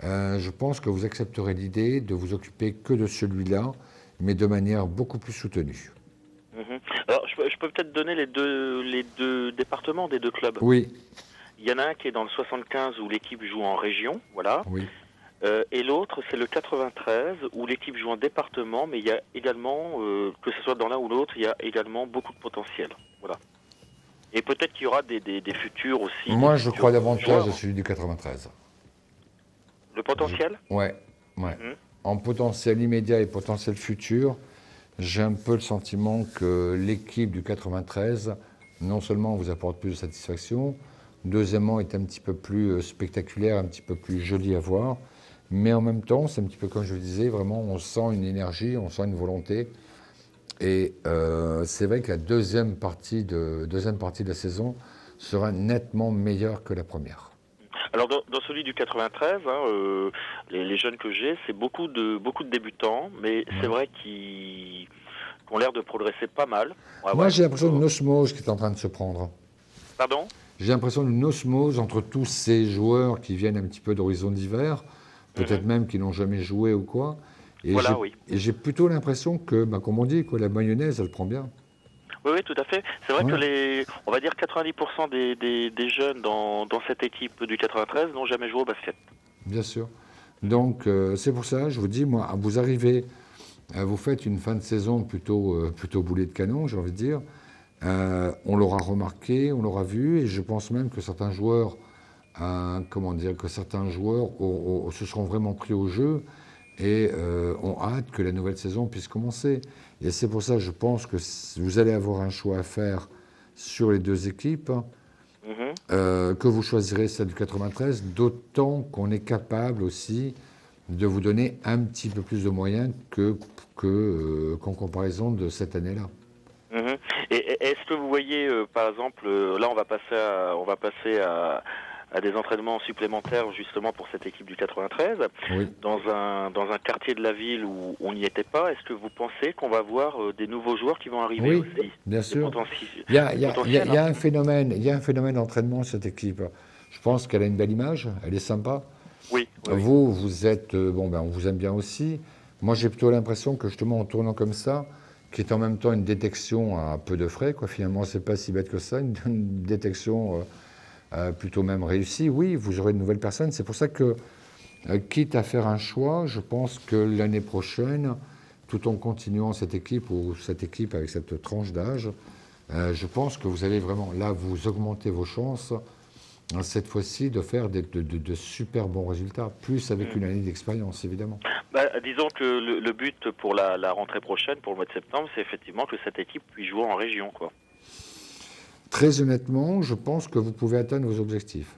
je pense que vous accepterez l'idée de vous occuper que de celui-là, mais de manière beaucoup plus soutenue. Alors je peux peut-être donner les deux départements des deux clubs. Oui. Il y en a un qui est dans le 75 où l'équipe joue en région, voilà. Oui. Et l'autre, c'est le 93 où l'équipe joue en département, mais il y a également, que ce soit dans l'un ou l'autre, il y a également beaucoup de potentiel. Voilà. Et peut-être qu'il y aura des futurs aussi. Moi, je crois davantage joueurs. à celui du 93. Le potentiel ? Ouais. En potentiel immédiat et potentiel futur, j'ai un peu le sentiment que l'équipe du 93, non seulement vous apporte plus de satisfaction, deuxièmement est un petit peu plus spectaculaire, un petit peu plus jolie à voir, mais en même temps, c'est un petit peu comme je le disais, vraiment on sent une énergie, on sent une volonté. Et c'est vrai que la deuxième partie de la saison sera nettement meilleure que la première. Alors dans celui du 93, les jeunes que j'ai, c'est beaucoup de débutants, mais c'est vrai qu'ils ont l'air de progresser pas mal. Moi, j'ai l'impression d'une osmose qui est en train de se prendre. Pardon ? J'ai l'impression d'une osmose entre tous ces joueurs qui viennent un petit peu d'horizons divers, peut-être même qui n'ont jamais joué ou quoi. Et voilà, oui. Et j'ai plutôt l'impression que, comme on dit, la mayonnaise, elle prend bien. Oui, tout à fait. C'est vrai que on va dire 90% des jeunes dans cette équipe du 93 n'ont jamais joué au basket. Bien sûr. Donc, c'est pour ça, je vous dis, moi, vous arrivez, vous faites une fin de saison plutôt boulet de canon, j'ai envie de dire. On l'aura remarqué, on l'aura vu, et je pense même que certains joueurs, se seront vraiment pris au jeu et ont hâte que la nouvelle saison puisse commencer. Et c'est pour ça, je pense que vous allez avoir un choix à faire sur les deux équipes, que vous choisirez celle du 93, d'autant qu'on est capable aussi de vous donner un petit peu plus de moyens qu'en comparaison de cette année-là. Et est-ce que vous voyez, par exemple, là on va passer à des entraînements supplémentaires justement pour cette équipe du 93, dans un quartier de la ville où on n'y était pas. Est-ce que vous pensez qu'on va voir des nouveaux joueurs qui vont arriver aussi ? Oui, bien sûr. Il y a un phénomène d'entraînement cette équipe. Je pense qu'elle a une belle image, elle est sympa. Oui. Vous êtes on vous aime bien aussi. Moi, j'ai plutôt l'impression que justement en tournant comme ça, qui est en même temps une détection à peu de frais, finalement, c'est pas si bête que ça, une détection plutôt même réussie. Oui, vous aurez de nouvelles personnes. C'est pour ça que, quitte à faire un choix, je pense que l'année prochaine, tout en continuant cette équipe avec cette tranche d'âge, je pense que vous allez vraiment, là, vous augmenter vos chances, cette fois-ci, de faire de super bons résultats, plus avec une année d'expérience, évidemment. Disons que le but pour la rentrée prochaine, pour le mois de septembre, c'est effectivement que cette équipe puisse jouer en région, quoi. Très honnêtement, je pense que vous pouvez atteindre vos objectifs.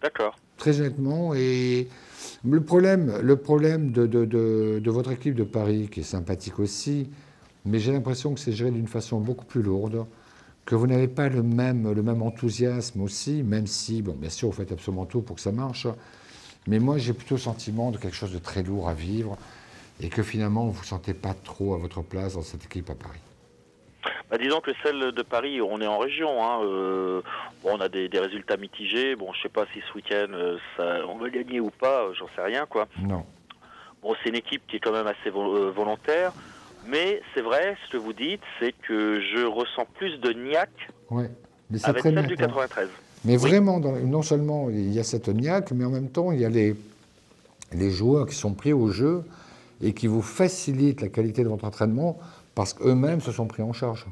D'accord. Très honnêtement, et le problème de votre équipe de Paris, qui est sympathique aussi, mais j'ai l'impression que c'est géré d'une façon beaucoup plus lourde, que vous n'avez pas le même enthousiasme aussi, même si, bien sûr, vous faites absolument tout pour que ça marche, mais moi, j'ai plutôt le sentiment de quelque chose de très lourd à vivre, et que finalement, vous ne vous sentez pas trop à votre place dans cette équipe à Paris. Disons que celle de Paris, on est en région. On a des résultats mitigés. Je ne sais pas si ce week-end, on va gagner ou pas, j'en sais rien, quoi. Non. C'est une équipe qui est quand même assez volontaire. Mais c'est vrai, ce que vous dites, c'est que je ressens plus de niaque avec celle du 93. Mais vraiment, non seulement il y a cette niaque, mais en même temps, il y a les joueurs qui sont pris au jeu et qui vous facilitent la qualité de votre entraînement parce qu'eux-mêmes se sont pris en charge.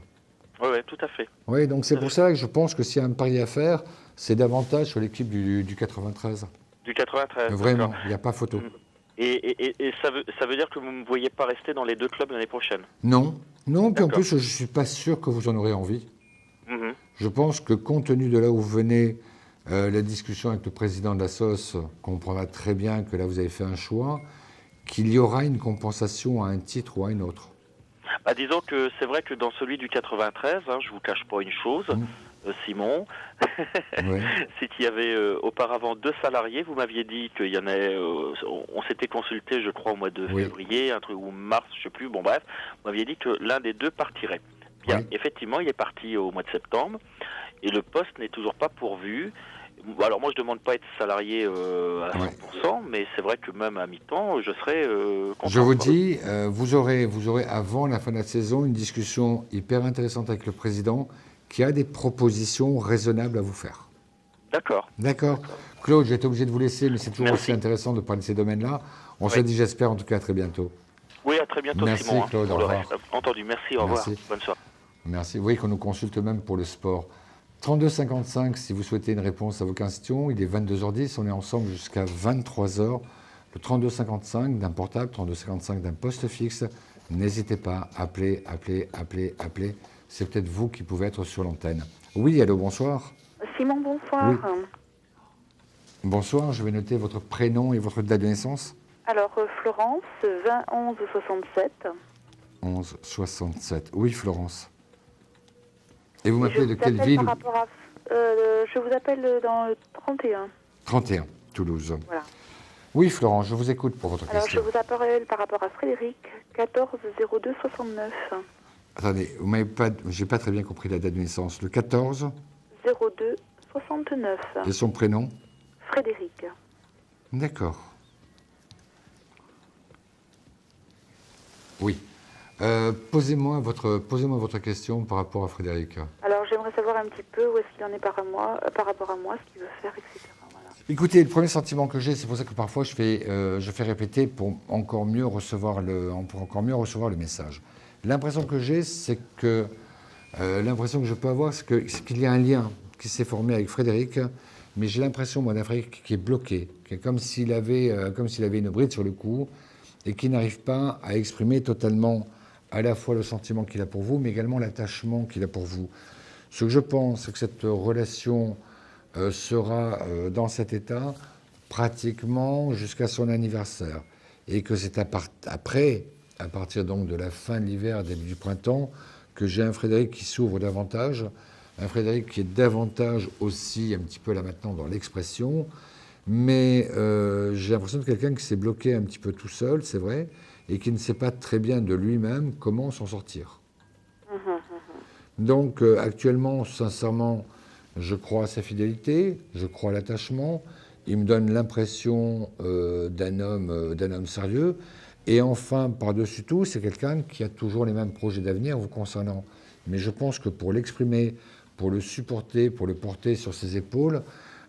Oui, tout à fait. Oui, donc c'est pour ça que je pense que s'il y a un pari à faire, c'est davantage sur l'équipe du 93. Du 93. Vraiment, il n'y a pas photo. Et ça veut dire que vous ne me voyez pas rester dans les deux clubs l'année prochaine ? Non, puis en plus, je ne suis pas sûr que vous en aurez envie. Je pense que compte tenu de là où vous venez, la discussion avec le président de la SOS comprendra très bien que là, vous avez fait un choix, qu'il y aura une compensation à un titre ou à un autre. Disons que c'est vrai que dans celui du 93, je vous cache pas une chose, Simon, c'est qu'il y avait auparavant 2 salariés. Vous m'aviez dit qu'il y en avait, on s'était consulté, je crois, au mois de février, un truc ou mars, je sais plus. Bon bref, vous m'aviez dit que l'un des 2 partirait. Bien, effectivement, il est parti au mois de septembre et le poste n'est toujours pas pourvu. Alors moi, je demande pas à être salarié à 100%, mais c'est vrai que même à mi-temps, je serais content. Je vous dis, vous aurez avant la fin de la saison une discussion hyper intéressante avec le président qui a des propositions raisonnables à vous faire. D'accord. D'accord. Claude, je vais être obligé de vous laisser, mais c'est toujours Merci. aussi intéressant de parler de ces domaines-là. On se dit, j'espère, en tout cas, à très bientôt. Oui, à très bientôt, Merci, Simon. Claude, Pour au le revoir. reste. Entendu, merci, au revoir. Bonne soirée. Merci. Vous voyez qu'on nous consulte même pour le sport. 3255, si vous souhaitez une réponse à vos questions. Il est 22h10, on est ensemble jusqu'à 23h. Le 3255 d'un portable, 3255 d'un poste fixe. N'hésitez pas, appelez. C'est peut-être vous qui pouvez être sur l'antenne. Oui, allô, bonsoir. Simon, bonsoir. Oui. Bonsoir, je vais noter votre prénom et votre date de naissance. Alors, Florence, 20 67. 1167. Oui, Florence. Et vous m'appelez de quelle ville? Je vous appelle dans le 31. 31, Toulouse. Voilà. Oui, Florence, je vous écoute pour votre Alors, question. je vous appelle par rapport à Frédéric, 14 02 69. Attendez, vous m'avez pas, j'ai pas très bien compris la date de naissance. Le 14 02 69. et son prénom? Frédéric. D'accord. Oui. Posez-moi votre question par rapport à Frédéric. Alors, j'aimerais savoir un petit peu où est-ce qu'il en est par rapport à moi, ce qu'il veut faire, etc. Voilà. Écoutez, le premier sentiment que j'ai, c'est pour ça que parfois je fais répéter pour encore mieux recevoir le message. L'impression que j'ai, c'est que l'impression que je peux avoir, c'est qu'il y a un lien qui s'est formé avec Frédéric, mais j'ai l'impression, moi, d'un Frédéric qui est bloqué, qui est comme s'il avait une bride sur le cou et qui n'arrive pas à exprimer totalement à la fois le sentiment qu'il a pour vous, mais également l'attachement qu'il a pour vous. Ce que je pense, c'est que cette relation sera dans cet état pratiquement jusqu'à son anniversaire. Et que c'est après, à partir donc de la fin de l'hiver, début du printemps, que j'ai un Frédéric qui s'ouvre davantage, un Frédéric qui est davantage aussi, un petit peu là maintenant, dans l'expression, mais j'ai l'impression de quelqu'un qui s'est bloqué un petit peu tout seul, c'est vrai, et qui ne sait pas très bien de lui-même comment s'en sortir. Donc actuellement, sincèrement, je crois à sa fidélité, je crois à l'attachement, il me donne l'impression d'un homme sérieux, et enfin, par-dessus tout, c'est quelqu'un qui a toujours les mêmes projets d'avenir vous concernant. Mais je pense que pour l'exprimer, pour le supporter, pour le porter sur ses épaules,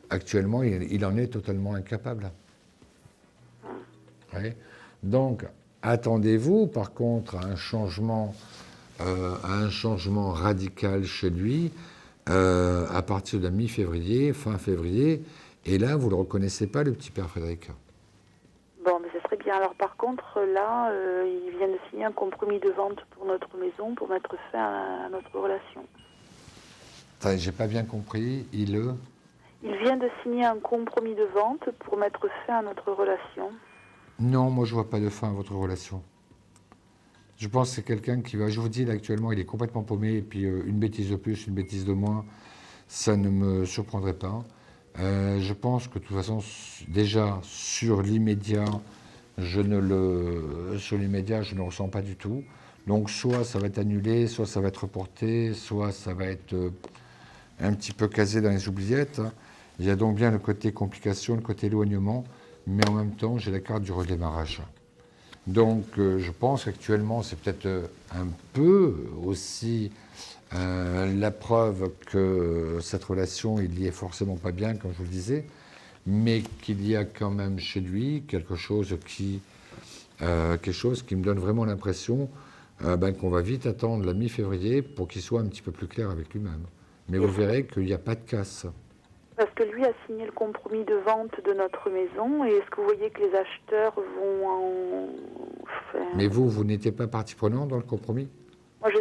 actuellement, il en est totalement incapable. Ouais. Donc, attendez-vous, par contre, à un changement radical chez lui à partir de la mi-février, fin février. Et là, vous ne le reconnaissez pas, le petit père Frédéric. Bon, mais ce serait bien. Alors, par contre, là, il vient de signer un compromis de vente pour notre maison pour mettre fin à notre relation. Attendez, j'ai pas bien compris. Il vient de signer un compromis de vente pour mettre fin à notre relation. Non, moi, je vois pas de fin à votre relation. Je pense que c'est quelqu'un qui va... Je vous dis, là, actuellement, il est complètement paumé. Et puis, une bêtise de plus, une bêtise de moins, ça ne me surprendrait pas. Je pense que, de toute façon, déjà, sur l'immédiat, je ne le ressens pas du tout. Donc, soit ça va être annulé, soit ça va être reporté, soit ça va être un petit peu casé dans les oubliettes. Il y a donc bien le côté complication, le côté éloignement, mais en même temps, j'ai la carte du redémarrage. Donc, je pense qu'actuellement, c'est peut-être un peu aussi la preuve que cette relation, il y est forcément pas bien, comme je vous le disais, mais qu'il y a quand même chez lui quelque chose qui me donne vraiment l'impression qu'on va vite attendre la mi-février pour qu'il soit un petit peu plus clair avec lui-même. Mais vous verrez qu'il n'y a pas de casse. Parce que lui a signé le compromis de vente de notre maison, et est-ce que vous voyez que les acheteurs vont en faire... Mais vous n'étiez pas partie prenante dans le compromis? Moi,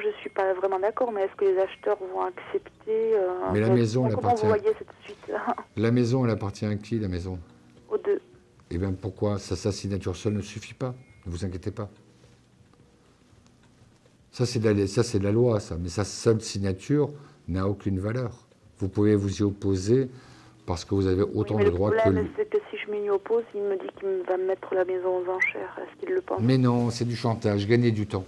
je suis pas vraiment d'accord, mais est-ce que les acheteurs vont accepter Mais la maison, elle appartient... Comment vous voyez cette suite? La maison, elle appartient à qui, la maison? Aux deux. Eh bien, pourquoi? Sa signature seule ne suffit pas. Ne vous inquiétez pas. Ça, c'est de la loi, ça. Mais sa seule signature n'a aucune valeur. Vous pouvez vous y opposer parce que vous avez autant de droits que lui. Le problème, c'est que si je m'y oppose, il me dit qu'il va me mettre la maison aux enchères. Est-ce qu'il le pense? Mais non, c'est du chantage. Gagnez du temps.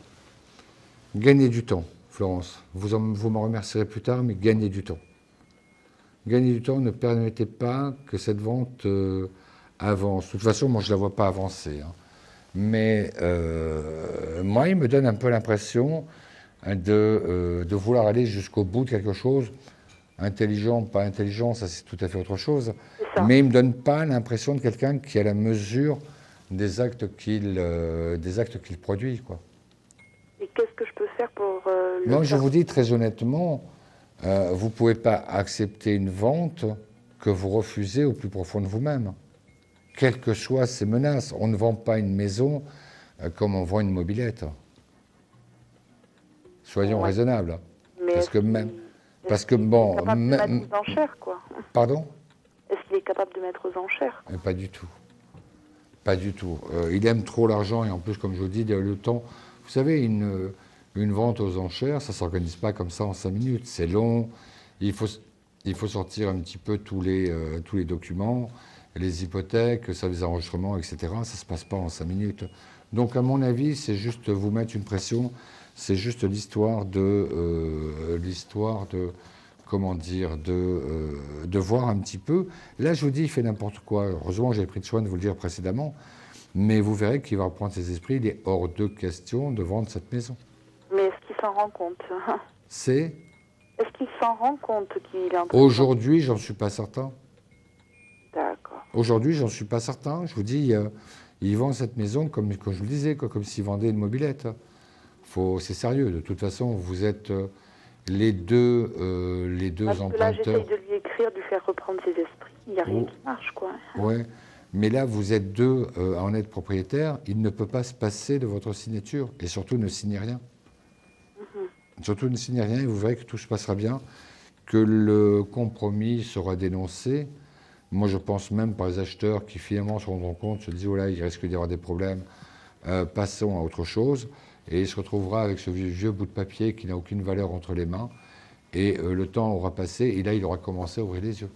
Gagnez du temps, Florence. Vous m'en remercierez plus tard, mais gagnez du temps. Gagner du temps, ne permettez pas que cette vente avance. De toute façon, moi, je ne la vois pas avancer. Hein. Mais moi, il me donne un peu l'impression de vouloir aller jusqu'au bout de quelque chose. Intelligent, pas intelligent, ça c'est tout à fait autre chose. Mais il ne me donne pas l'impression de quelqu'un qui a la mesure des actes qu'il produit. Quoi. Et qu'est-ce que je peux faire pour Non, je vous dis très honnêtement, vous ne pouvez pas accepter une vente que vous refusez au plus profond de vous-même. Quelles que soient ces menaces. On ne vend pas une maison comme on vend une mobilette. Soyons raisonnables. Mais parce que même... Parce que est-ce qu'il est capable de mettre aux enchères, quoi. Pardon ? Est-ce qu'il est capable de mettre aux enchères? Pas du tout. Pas du tout. Il aime trop l'argent et en plus, comme je vous dis, le temps... Vous savez, une vente aux enchères, ça ne s'organise pas comme ça en 5 minutes. C'est long. Il faut sortir un petit peu tous les documents, les hypothèques, les enregistrements, etc. Ça ne se passe pas en 5 minutes. Donc, à mon avis, c'est juste vous mettre une pression. C'est juste l'histoire de comment dire, de voir un petit peu. Là, je vous dis, il fait n'importe quoi. Heureusement, j'ai pris de soin de vous le dire précédemment. Mais vous verrez qu'il va reprendre ses esprits. Il est hors de question de vendre cette maison. Mais est-ce qu'il s'en rend compte? Est-ce qu'il s'en rend compte qu'il est en train Aujourd'hui, j'en suis pas certain. D'accord. Aujourd'hui, j'en suis pas certain. Je vous dis, il vend cette maison comme je vous le disais, comme s'il vendait une mobilette. C'est sérieux. De toute façon, vous êtes les deux emprunteurs. Là, j'essaye de lui écrire, de lui faire reprendre ses esprits. Il n'y a rien qui marche, quoi. Ouais. Mais là, vous êtes deux à en être propriétaires. Il ne peut pas se passer de votre signature. Et surtout, ne signez rien. Surtout, ne signez rien et vous verrez que tout se passera bien, que le compromis sera dénoncé. Moi, je pense même par les acheteurs qui finalement se rendront compte, se disent « Oh là, il risque d'y avoir des problèmes, passons à autre chose ». Et il se retrouvera avec ce vieux bout de papier qui n'a aucune valeur entre les mains. Et le temps aura passé et là, il aura commencé à ouvrir les yeux.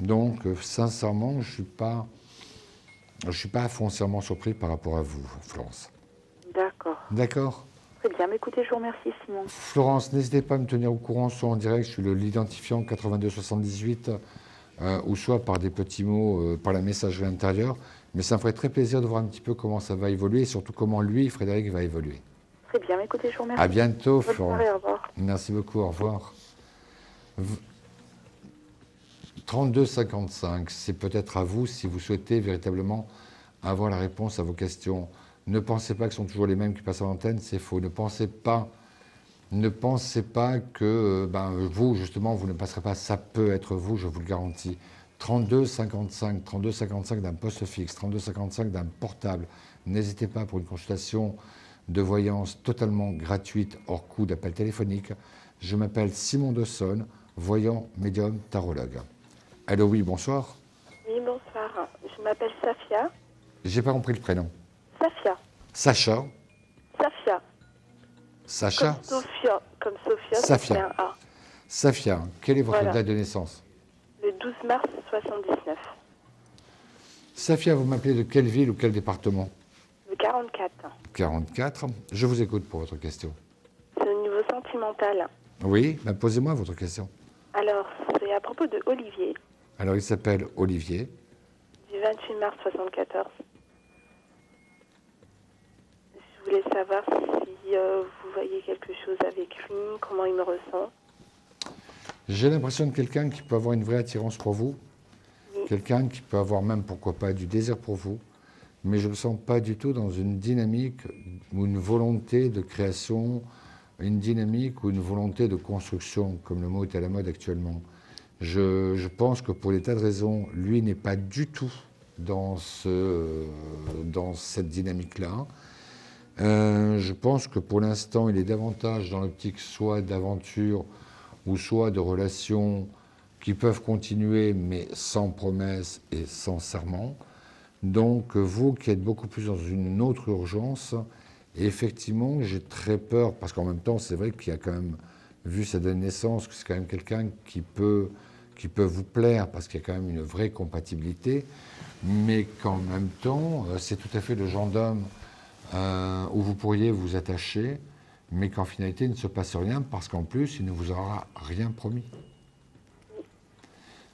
Donc, sincèrement, je ne suis pas foncièrement surpris par rapport à vous, Florence. D'accord. D'accord. Très bien. Mais écoutez, je vous remercie, Simon. Florence, n'hésitez pas à me tenir au courant, soit en direct, je suis l'identifiant 8278, ou soit par des petits mots, par la messagerie intérieure. Mais ça me ferait très plaisir de voir un petit peu comment ça va évoluer et surtout comment lui, Frédéric, va évoluer. Très bien. Mais écoutez, je vous remercie. À bientôt, Bonne Florence. soirée, au revoir. Merci beaucoup, au revoir. 32,55, c'est peut-être à vous si vous souhaitez véritablement avoir la réponse à vos questions. Ne pensez pas que ce sont toujours les mêmes qui passent à l'antenne, c'est faux. Ne pensez pas que vous, justement, vous ne passerez pas. Ça peut être vous, je vous le garantis. 32,55 d'un poste fixe, 32,55 d'un portable. N'hésitez pas pour une consultation de voyance totalement gratuite, hors coût d'appel téléphonique. Je m'appelle Simon Dessonne, voyant médium tarologue. Allô, oui, bonsoir. Oui, bonsoir. Je m'appelle Safia. J'ai pas compris le prénom. Safia. Sacha. Safia. Sacha. Comme Sophia. Safia. Safia, quelle est votre date de naissance? Le 12 mars 79. Safia, vous m'appelez de quelle ville ou quel département? Le 44. 44. Je vous écoute pour votre question. C'est au niveau sentimental. Oui, posez-moi votre question. Alors, c'est à propos de Olivier. Alors, il s'appelle Olivier. Du 28 mars 74. Je voulais savoir si vous voyez quelque chose avec lui, comment il me ressent. J'ai l'impression de quelqu'un qui peut avoir une vraie attirance pour vous. Oui. Quelqu'un qui peut avoir même, pourquoi pas, du désir pour vous. Mais je ne me sens pas du tout dans une dynamique ou une volonté de création, une dynamique ou une volonté de construction, comme le mot est à la mode actuellement. Je pense que pour des tas de raisons, lui n'est pas du tout dans cette dynamique-là. Je pense que pour l'instant, il est davantage dans l'optique soit d'aventure ou soit de relations qui peuvent continuer, mais sans promesse et sans serment. Donc, vous qui êtes beaucoup plus dans une autre urgence, et effectivement, j'ai très peur, parce qu'en même temps, c'est vrai qu'il y a quand même, vu sa date de naissance, que c'est quand même quelqu'un qui peut vous plaire, parce qu'il y a quand même une vraie compatibilité, mais qu'en même temps, c'est tout à fait le genre d'homme où vous pourriez vous attacher, mais qu'en finalité, il ne se passe rien, parce qu'en plus, il ne vous aura rien promis.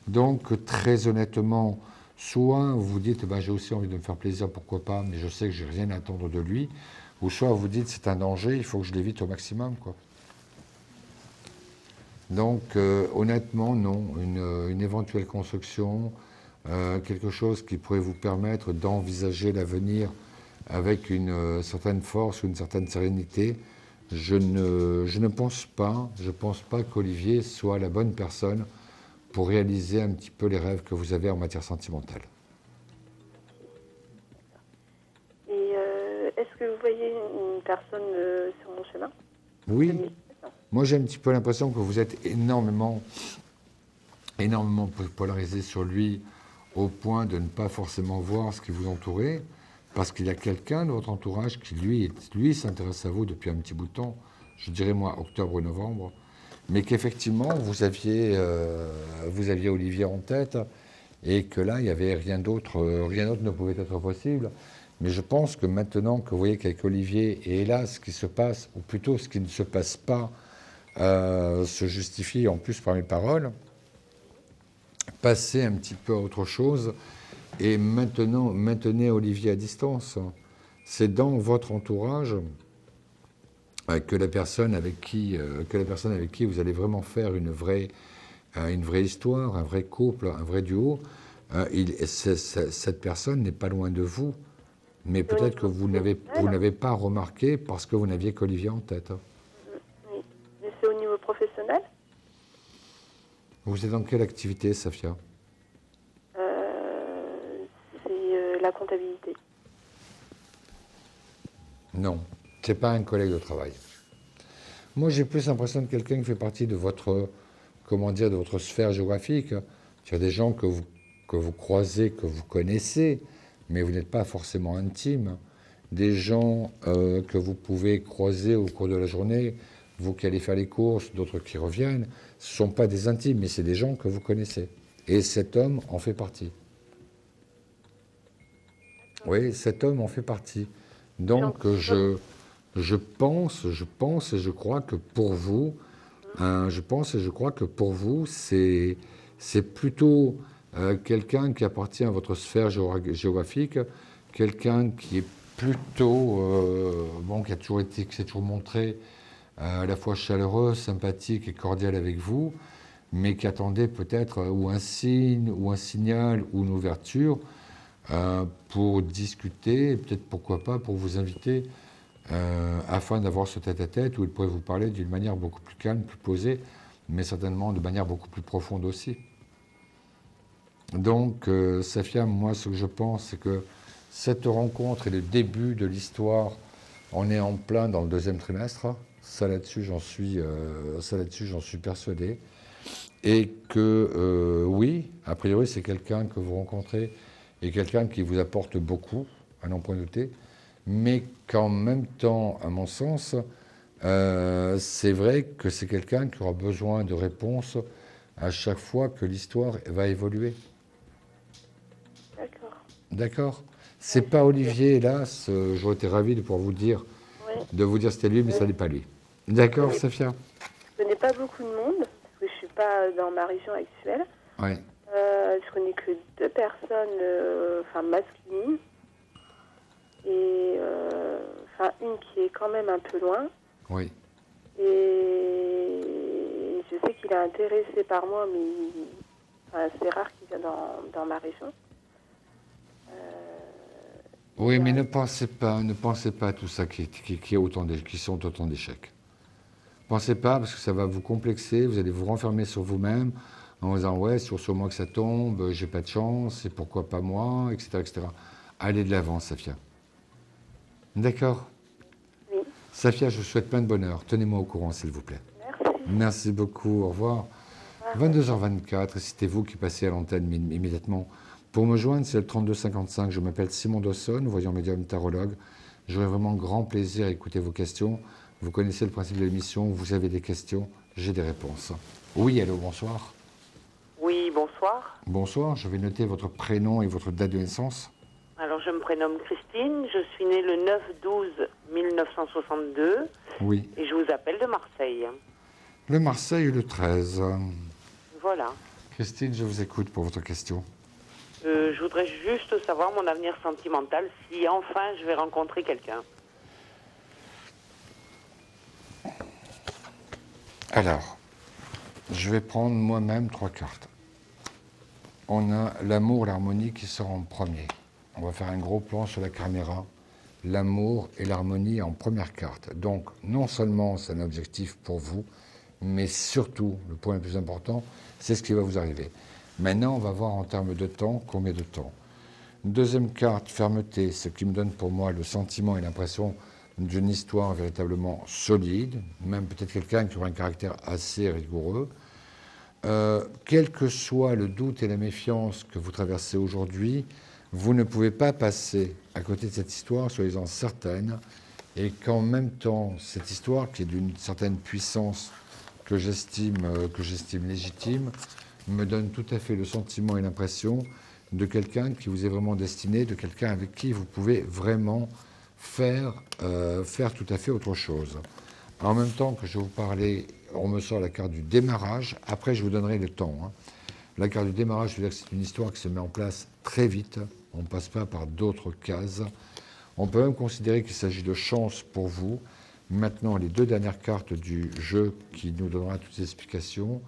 Donc, très honnêtement, soit vous vous dites, j'ai aussi envie de me faire plaisir, pourquoi pas, mais je sais que j'ai rien à attendre de lui, ou soit vous dites, c'est un danger, il faut que je l'évite au maximum, quoi. Donc, honnêtement, non. Une éventuelle construction, quelque chose qui pourrait vous permettre d'envisager l'avenir avec une certaine force ou une certaine sérénité, je ne pense pas qu'Olivier soit la bonne personne pour réaliser un petit peu les rêves que vous avez en matière sentimentale. Et est-ce que vous voyez une personne sur mon chemin? Oui. Moi, j'ai un petit peu l'impression que vous êtes énormément polarisé sur lui au point de ne pas forcément voir ce qui vous entourait, parce qu'il y a quelqu'un de votre entourage qui, lui s'intéresse à vous depuis un petit bout de temps, je dirais moi octobre ou novembre, mais qu'effectivement, vous aviez Olivier en tête et que là, il n'y avait rien d'autre ne pouvait être possible. Mais je pense que maintenant que vous voyez qu'avec Olivier, et hélas, ce qui se passe, ou plutôt ce qui ne se passe pas, se justifie en plus par mes paroles, passez un petit peu à autre chose et maintenant maintenez Olivier à distance. C'est dans votre entourage que la personne avec qui vous allez vraiment faire une vraie histoire, un vrai couple, un vrai duo. Cette personne n'est pas loin de vous, mais peut-être que vous n'avez pas remarqué parce que vous n'aviez qu'Olivier en tête. Mais c'est au niveau professionnel? Vous êtes dans quelle activité, Safia? C'est la comptabilité. Non, c'est pas un collègue de travail. Moi, j'ai plus l'impression de quelqu'un qui fait partie de votre, de votre sphère géographique. Il y a des gens que vous croisez, que vous connaissez, mais vous n'êtes pas forcément intime. Des gens que vous pouvez croiser au cours de la journée, vous qui allez faire les courses, d'autres qui reviennent, ce ne sont pas des intimes, mais c'est des gens que vous connaissez. Et cet homme en fait partie. Oui, cet homme en fait partie. Donc, je pense et je crois que pour vous, c'est plutôt quelqu'un qui appartient à votre sphère géographique, quelqu'un qui est plutôt, qui s'est toujours montré à la fois chaleureux, sympathique et cordial avec vous, mais qui attendait peut-être ou un signe, ou un signal, ou une ouverture pour discuter, et peut-être pourquoi pas pour vous inviter afin d'avoir ce tête-à-tête où il pourrait vous parler d'une manière beaucoup plus calme, plus posée, mais certainement de manière beaucoup plus profonde aussi. Donc, Safia, moi, ce que je pense, c'est que cette rencontre est le début de l'histoire. On est en plein dans le deuxième trimestre. Ça, là-dessus, j'en suis persuadé. Et que, oui, a priori, c'est quelqu'un que vous rencontrez et quelqu'un qui vous apporte beaucoup, à n'en point douter, mais qu'en même temps, à mon sens, c'est vrai que c'est quelqu'un qui aura besoin de réponses à chaque fois que l'histoire va évoluer. D'accord. D'accord. C'est pas Olivier, hélas, j'aurais été ravi de pouvoir vous dire, c'était lui, mais ça n'est pas lui. D'accord, Safia? Je connais pas beaucoup de monde, parce que je suis pas dans ma région actuelle. Oui. Je connais que 2 personnes, masculines. Et une qui est quand même un peu loin. Oui. Et je sais qu'il est intéressé par moi, mais c'est rare qu'il vienne dans ma région. Oui, mais ne pensez pas à tout ça qui sont autant d'échecs. Pensez pas, parce que ça va vous complexer, vous allez vous renfermer sur vous-même en vous disant ouais, c'est sur moi que ça tombe, j'ai pas de chance, et pourquoi pas moi, etc., etc. Allez de l'avant, Safia. D'accord? Oui. Safia, je vous souhaite plein de bonheur. Tenez-moi au courant, s'il vous plaît. Merci. Merci beaucoup. Au revoir. 22h24, et c'était vous qui passez à l'antenne immédiatement. Pour me joindre, c'est le 3255. Je m'appelle Simon Dawson, voyant médium tarologue. J'aurai vraiment grand plaisir à écouter vos questions. Vous connaissez le principe de l'émission. Vous avez des questions, j'ai des réponses. Oui, allô, bonsoir. Oui, bonsoir. Bonsoir, je vais noter votre prénom et votre date de naissance. Alors, je me prénomme Christine. Je suis née le 9/12/1962. Oui. Et je vous appelle de Marseille. Le Marseille, le 13. Voilà. Christine, je vous écoute pour votre question. Je voudrais juste savoir mon avenir sentimental, si enfin je vais rencontrer quelqu'un. Alors, je vais prendre moi-même 3 cartes. On a l'amour, l'harmonie qui sort en premier. On va faire un gros plan sur la caméra. L'amour et l'harmonie en première carte. Donc, non seulement c'est un objectif pour vous, mais surtout, le point le plus important, c'est ce qui va vous arriver. Maintenant, on va voir en termes de temps, combien de temps. Deuxième carte, fermeté, ce qui me donne pour moi le sentiment et l'impression d'une histoire véritablement solide, même peut-être quelqu'un qui aura un caractère assez rigoureux. Quel que soit le doute et la méfiance que vous traversez aujourd'hui, vous ne pouvez pas passer à côté de cette histoire, soyez-en certaine, et qu'en même temps, cette histoire, qui est d'une certaine puissance que j'estime légitime, me donne tout à fait le sentiment et l'impression de quelqu'un qui vous est vraiment destiné, de quelqu'un avec qui vous pouvez vraiment faire tout à fait autre chose. En même temps que je vous parlais, on me sort la carte du démarrage. Après, je vous donnerai le temps. La carte du démarrage, je veux dire que c'est une histoire qui se met en place très vite. On ne passe pas par d'autres cases. On peut même considérer qu'il s'agit de chance pour vous. Maintenant, les 2 dernières cartes du jeu qui nous donnera toutes les explications.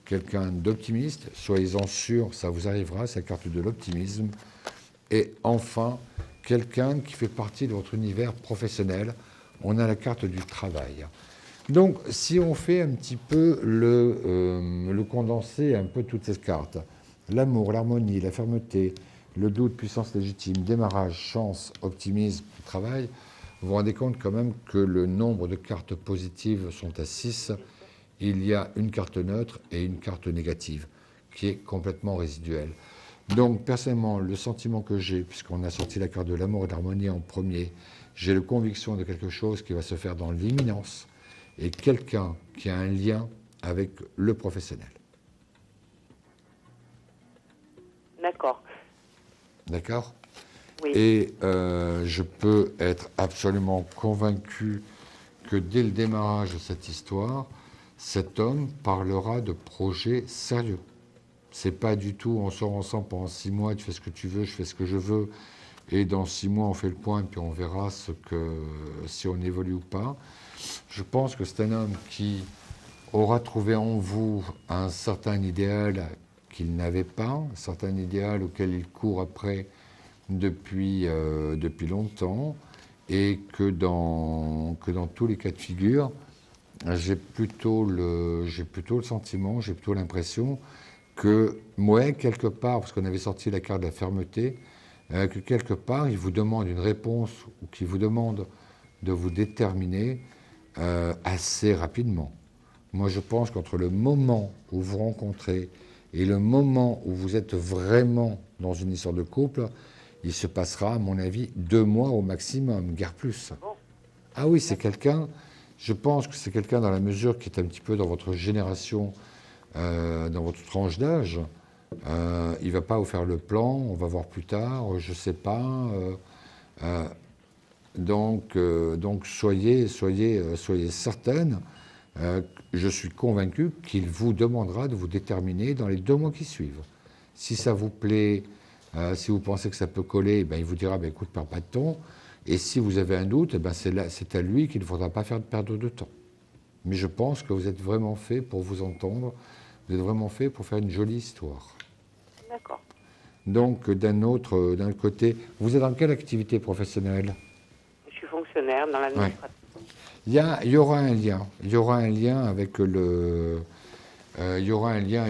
Quelqu'un d'optimiste, soyez-en sûr, ça vous arrivera, c'est la carte de l'optimisme. Et enfin, quelqu'un qui fait partie de votre univers professionnel. On a la carte du travail. Donc, si on fait un petit peu le condensé, un peu toutes ces cartes, l'amour, l'harmonie, la fermeté, le doute, puissance légitime, démarrage, chance, optimisme, travail, vous vous rendez compte quand même que le nombre de cartes positives sont à 6. Il y a une carte neutre et une carte négative, qui est complètement résiduelle. Donc, personnellement, le sentiment que j'ai, puisqu'on a sorti la carte de l'amour et de l'harmonie en premier, j'ai la conviction de quelque chose qui va se faire dans l'imminence, et quelqu'un qui a un lien avec le professionnel. D'accord. D'accord ? Oui. Et je peux être absolument convaincu que dès le démarrage de cette histoire, cet homme parlera de projets sérieux. C'est pas du tout, on sort ensemble pendant 6 mois, tu fais ce que tu veux, je fais ce que je veux, et dans 6 mois on fait le point, puis on verra si on évolue ou pas. Je pense que c'est un homme qui aura trouvé en vous un certain idéal qu'il n'avait pas, un certain idéal auquel il court après depuis longtemps, et que dans tous les cas de figure, j'ai plutôt le sentiment, j'ai plutôt l'impression que, ouais, quelque part, parce qu'on avait sorti la carte de la fermeté, que quelque part, il vous demande une réponse ou qu'il vous demande de vous déterminer assez rapidement. Moi, je pense qu'entre le moment où vous rencontrez et le moment où vous êtes vraiment dans une histoire de couple, il se passera, à mon avis, 2 mois au maximum, guère plus. Ah oui, c'est quelqu'un, je pense que c'est quelqu'un dans la mesure qui est un petit peu dans votre génération, dans votre tranche d'âge. Il ne va pas vous faire le plan, on va voir plus tard, je ne sais pas. Donc soyez certaine, je suis convaincu qu'il vous demandera de vous déterminer dans les 2 mois qui suivent. Si ça vous plaît, si vous pensez que ça peut coller, ben, il vous dira écoute, perds pas de temps. Et si vous avez un doute, ben, c'est à lui qu'il ne faudra pas faire perdre de temps. Mais je pense que vous êtes vraiment fait pour vous entendre, vous êtes vraiment fait pour faire une jolie histoire. D'accord. Donc, d'un autre côté, vous êtes dans quelle activité professionnelle ? Je suis fonctionnaire dans l'administration. Ouais. Il y aura un lien. Il y aura un lien avec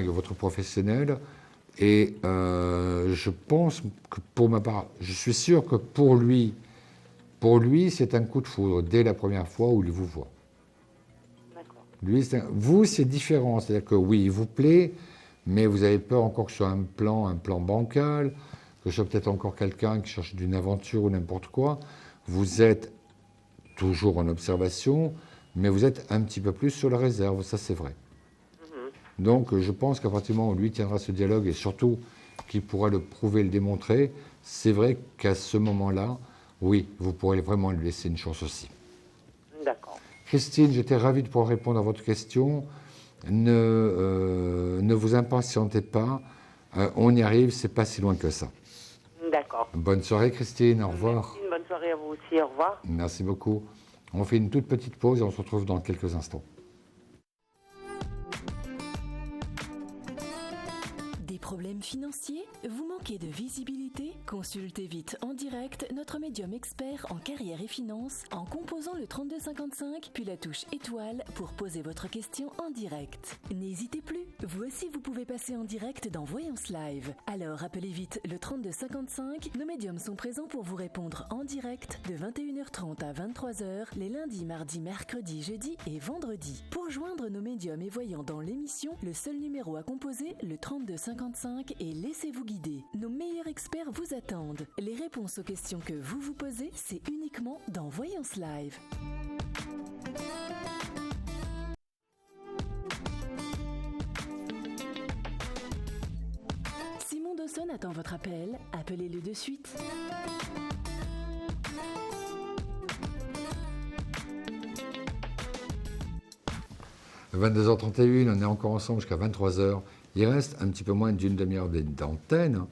votre professionnel. Et je pense que pour ma part, je suis sûr que pour lui, c'est un coup de foudre dès la première fois où il vous voit. D'accord. Vous, c'est différent. C'est-à-dire que oui, il vous plaît, mais vous avez peur encore que ce soit un plan bancal, que ce soit peut-être encore quelqu'un qui cherche d'une aventure ou n'importe quoi. Vous êtes toujours en observation, mais vous êtes un petit peu plus sur la réserve, ça c'est vrai. Donc je pense qu'à partir du moment où lui tiendra ce dialogue, et surtout qu'il pourra le prouver, le démontrer, c'est vrai qu'à ce moment-là, oui, vous pourrez vraiment lui laisser une chance aussi. D'accord. Christine, j'étais ravi de pouvoir répondre à votre question. Ne vous impatientez pas. On y arrive, c'est pas si loin que ça. D'accord. Bonne soirée, Christine. Au revoir. Merci, une bonne soirée à vous aussi. Au revoir. Merci beaucoup. On fait une toute petite pause et on se retrouve dans quelques instants. Des problèmes financiers? Vous manquez de visibilité? Consultez vite en direct notre médium expert en carrière et finances en composant le 3255 puis la touche étoile pour poser votre question en direct. N'hésitez plus, vous aussi vous pouvez passer en direct dans Voyance Live. Alors appelez vite le 3255, nos médiums sont présents pour vous répondre en direct de 21h30 à 23h les lundis, mardis, mercredis, jeudis et vendredis. Pour joindre nos médiums et voyants dans l'émission, le seul numéro à composer, le 3255 et laissez-vous guider. Nos meilleurs experts vous attendent. Les réponses aux questions que vous vous posez, c'est uniquement dans Voyance Live. Simon Dawson attend votre appel. Appelez-le de suite. À 22h31, on est encore ensemble jusqu'à 23h. Il reste un petit peu moins d'une demi-heure d'antenne,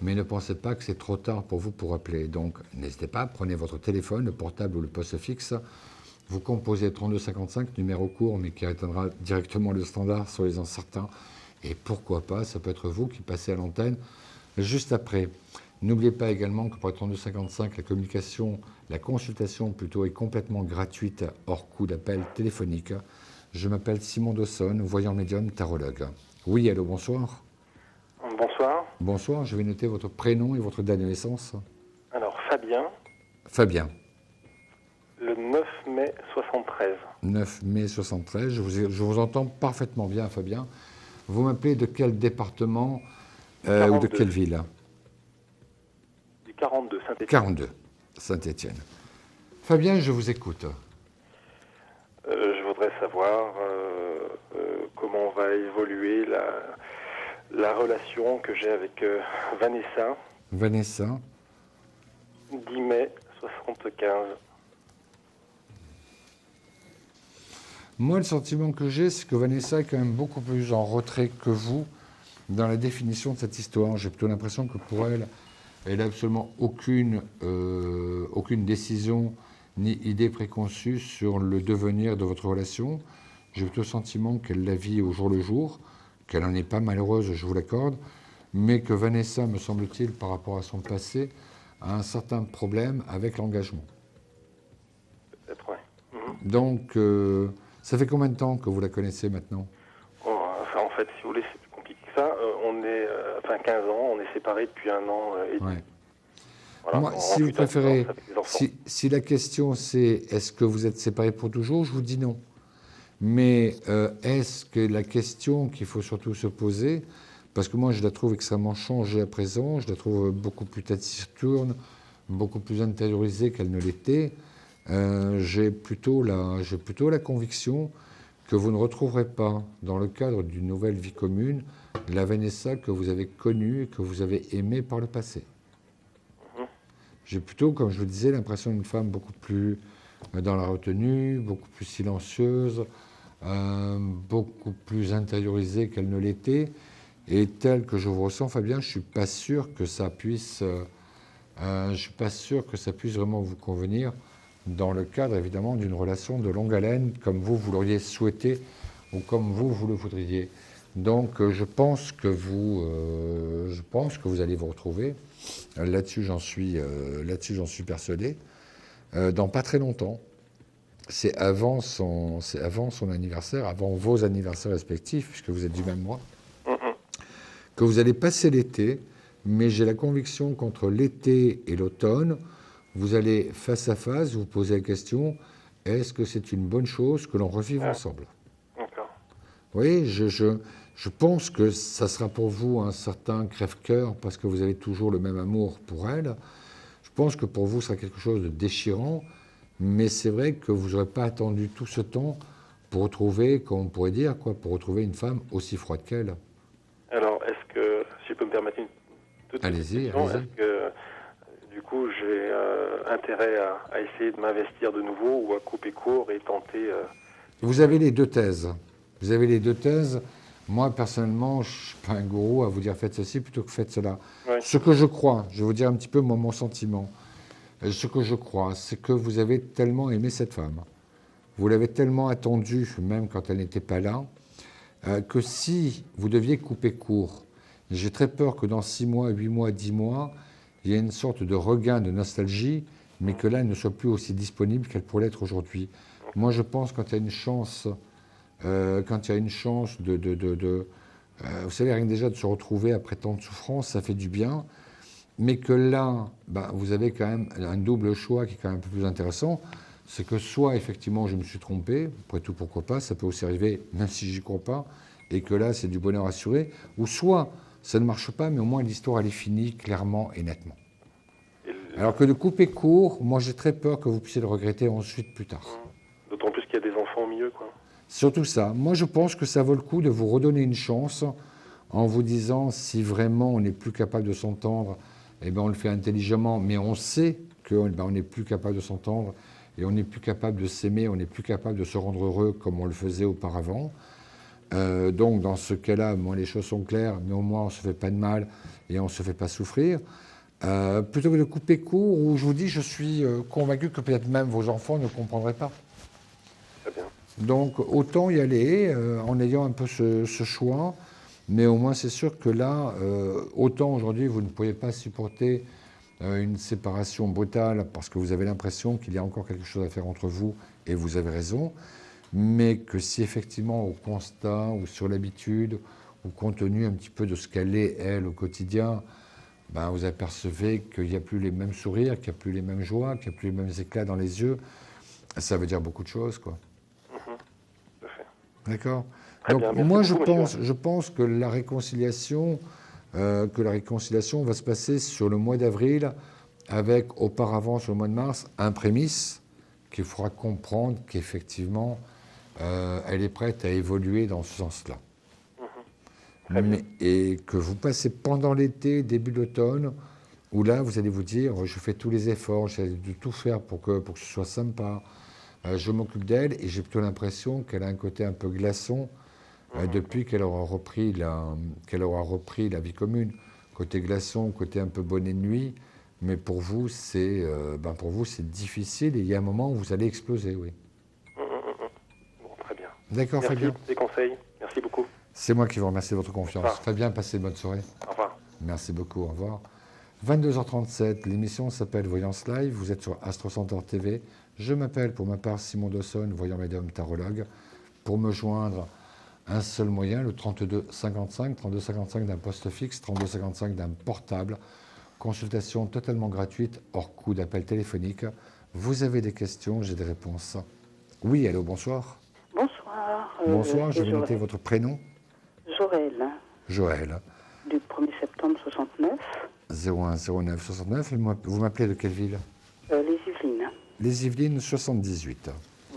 mais ne pensez pas que c'est trop tard pour vous pour appeler. Donc, n'hésitez pas, prenez votre téléphone, le portable ou le poste fixe. Vous composez 3255, numéro court, mais qui atteindra directement le standard sur les incertains. Et pourquoi pas, ça peut être vous qui passez à l'antenne juste après. N'oubliez pas également que pour le 3255, la communication, la consultation plutôt est complètement gratuite, hors coût d'appel téléphonique. Je m'appelle Simon Dawson, voyant médium tarologue. Oui, allô, bonsoir. Bonsoir. Bonsoir, je vais noter votre prénom et votre date de naissance. Alors, Fabien. Fabien. Le 9 mai 73. 9 mai 73, je vous entends parfaitement bien, Fabien. Vous m'appelez de quel département ou de quelle ville? Du 42, Saint-Étienne. 42, Saint-Étienne. Fabien, je vous écoute. Je voudrais savoir comment va évoluer la relation que j'ai avec Vanessa. Vanessa. 10 mai 75. Moi, le sentiment que j'ai, c'est que Vanessa est quand même beaucoup plus en retrait que vous dans la définition de cette histoire. J'ai plutôt l'impression que pour elle, elle n'a absolument aucune décision ni idée préconçue sur le devenir de votre relation. J'ai plutôt le sentiment qu'elle la vit au jour le jour, qu'elle n'en est pas malheureuse, je vous l'accorde, mais que Vanessa, me semble-t-il, par rapport à son passé, a un certain problème avec l'engagement. Peut-être, oui. Donc, ça fait combien de temps que vous la connaissez maintenant? En fait, si vous voulez, c'est plus compliqué que ça. On est, 15 ans, on est séparés depuis 1 an et demi. Ouais. Voilà, moi, si vous préférez, si, si la question c'est est-ce que vous êtes séparés pour toujours, je vous dis non. Mais est-ce que la question qu'il faut surtout se poser, parce que moi je la trouve extrêmement changée à présent, je la trouve beaucoup plus taciturne, beaucoup plus intériorisée qu'elle ne l'était, j'ai plutôt la conviction que vous ne retrouverez pas, dans le cadre d'une nouvelle vie commune, la Vanessa que vous avez connue et que vous avez aimée par le passé. J'ai plutôt, comme je vous disais, l'impression d'une femme beaucoup plus dans la retenue, beaucoup plus silencieuse, beaucoup plus intériorisée qu'elle ne l'était. Et telle que je vous ressens, Fabien, je ne suis pas sûr que ça puisse vraiment vous convenir dans le cadre, évidemment, d'une relation de longue haleine, comme vous l'auriez souhaité ou comme vous le voudriez. Donc, je pense que vous allez vous retrouver. Là-dessus, j'en suis persuadé. Dans pas très longtemps, c'est avant son anniversaire, avant vos anniversaires respectifs, puisque vous êtes du même mois, que vous allez passer l'été. Mais j'ai la conviction qu'entre l'été et l'automne, vous allez face à face vous poser la question, est-ce que c'est une bonne chose que l'on revive ensemble? D'accord. Oui, je pense que ça sera pour vous un certain crève-cœur parce que vous avez toujours le même amour pour elle. Je pense que pour vous, ça sera quelque chose de déchirant, mais c'est vrai que vous n'aurez pas attendu tout ce temps pour retrouver, comme on pourrait dire, pour retrouver une femme aussi froide qu'elle. Alors, est-ce que, si je peux me permettre une toute petite question, est-ce que, du coup, j'ai intérêt à essayer de m'investir de nouveau ou à couper court et tenter... Vous avez les deux thèses. Vous avez les deux thèses. Moi, personnellement, je ne suis pas un gourou à vous dire faites ceci plutôt que faites cela. Ouais. Ce que je crois, je vais vous dire un petit peu mon sentiment. Ce que je crois, c'est que vous avez tellement aimé cette femme. Vous l'avez tellement attendue, même quand elle n'était pas là, que si vous deviez couper court, j'ai très peur que dans 6 mois, 8 mois, 10 mois, il y ait une sorte de regain de nostalgie, mais que là, elle ne soit plus aussi disponible qu'elle pourrait l'être aujourd'hui. Moi, je pense quand il y a une chance, vous savez, rien que déjà de se retrouver après tant de souffrance, ça fait du bien, mais que là, vous avez quand même un double choix qui est quand même un peu plus intéressant, c'est que soit, effectivement, je me suis trompé, après tout, pourquoi pas, ça peut aussi arriver, même si j'y crois pas, et que là, c'est du bonheur assuré, ou soit, ça ne marche pas, mais au moins l'histoire, elle est finie clairement et nettement. Alors que de couper court, moi, j'ai très peur que vous puissiez le regretter ensuite, plus tard. D'autant plus qu'il y a des enfants au milieu, quoi. Surtout ça. Moi, je pense que ça vaut le coup de vous redonner une chance en vous disant, si vraiment on n'est plus capable de s'entendre, eh ben, on le fait intelligemment, mais on sait qu'on n'est plus capable de s'entendre, et on n'est plus capable de s'aimer, on n'est plus capable de se rendre heureux comme on le faisait auparavant. Donc, dans ce cas-là, les choses sont claires, mais au moins, on ne se fait pas de mal et on ne se fait pas souffrir. Plutôt que de couper court, où je vous dis, je suis convaincu que peut-être même vos enfants ne comprendraient pas. Très bien. Donc, autant y aller en ayant un peu ce choix, mais au moins, c'est sûr que là, autant aujourd'hui, vous ne pourriez pas supporter une séparation brutale parce que vous avez l'impression qu'il y a encore quelque chose à faire entre vous, et vous avez raison, mais que si effectivement au constat ou sur l'habitude ou compte tenu un petit peu de ce qu'elle est, elle, au quotidien, vous apercevez qu'il n'y a plus les mêmes sourires, qu'il n'y a plus les mêmes joies, qu'il n'y a plus les mêmes éclats dans les yeux, ça veut dire beaucoup de choses, quoi. Tout à fait. D'accord. Très Donc bien, moi, beaucoup, je pense que la réconciliation va se passer sur le mois d'avril, avec auparavant sur le mois de mars un prémisse qui fera comprendre qu'effectivement elle est prête à évoluer dans ce sens-là. Et que vous passez pendant l'été, début d'automne, où là vous allez vous dire je fais tous les efforts, j'essaie de tout faire pour que ce soit sympa, je m'occupe d'elle, et j'ai plutôt l'impression qu'elle a un côté un peu glaçon depuis qu'elle aura repris la vie commune. Côté glaçon, côté un peu bonnet de nuit, mais pour vous c'est difficile, et il y a un moment où vous allez exploser, oui. Bon, très bien. D'accord, Fabien. Merci pour tes conseils. Merci beaucoup. C'est moi qui vous remercie de votre confiance. Fabien, passez une bonne soirée. Au revoir. Merci beaucoup, au revoir. 22h37, l'émission s'appelle Voyance Live, vous êtes sur Astro Center TV. Je m'appelle pour ma part Simon Dawson, voyant médium tarologue. Pour me joindre, un seul moyen, le 32 55 d'un poste fixe, 32 55 d'un portable. Consultation totalement gratuite, hors coût d'appel téléphonique. Vous avez des questions, j'ai des réponses. Oui, allô, bonsoir. Bonsoir. Bonsoir, je vais noter votre prénom. Joël. Joël. Du 1er septembre 69. 01 09 69. Vous m'appelez de quelle ville? Les Yvelines. Les Yvelines 78.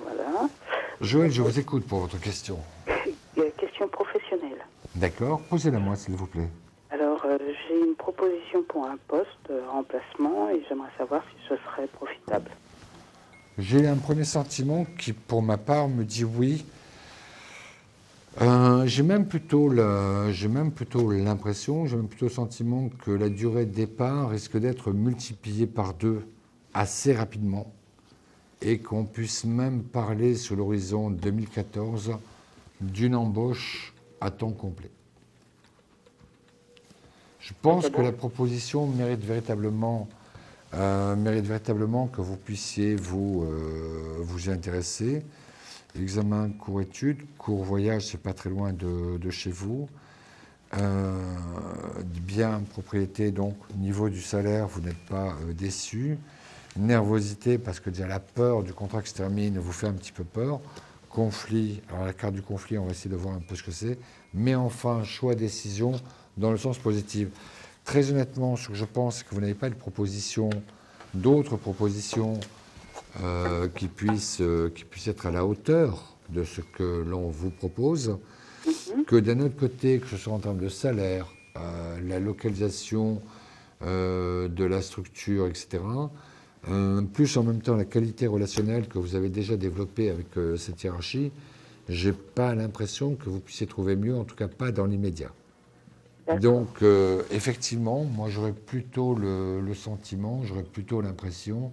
Voilà. Joël, je vous écoute pour votre question. Question professionnelle. D'accord, posez-la moi s'il vous plaît. Alors, j'ai une proposition pour un poste remplacement, et j'aimerais savoir si ce serait profitable. J'ai un premier sentiment qui, pour ma part, me dit oui. J'ai même plutôt l'impression, j'ai même plutôt le sentiment que la durée de départ risque d'être multipliée par 2 assez rapidement, et qu'on puisse même parler sur l'horizon 2014 d'une embauche à temps complet. Je pense que la proposition mérite véritablement que vous puissiez vous y intéresser. Examen cours-études, cours-voyage, c'est pas très loin de chez vous. Bien propriété, donc niveau du salaire, vous n'êtes pas déçu. Nervosité, parce que déjà la peur du contrat qui se termine vous fait un petit peu peur. Conflit, alors la carte du conflit, on va essayer de voir un peu ce que c'est. Mais enfin, choix-décision dans le sens positif. Très honnêtement, ce que je pense, c'est que vous n'avez pas d'autres propositions qui puissent être à la hauteur de ce que l'on vous propose, que d'un autre côté, que ce soit en termes de salaire, la localisation de la structure, etc., plus en même temps la qualité relationnelle que vous avez déjà développée avec cette hiérarchie, je n'ai pas l'impression que vous puissiez trouver mieux, en tout cas pas dans l'immédiat. D'accord. Donc, effectivement, moi, j'aurais plutôt le sentiment, j'aurais plutôt l'impression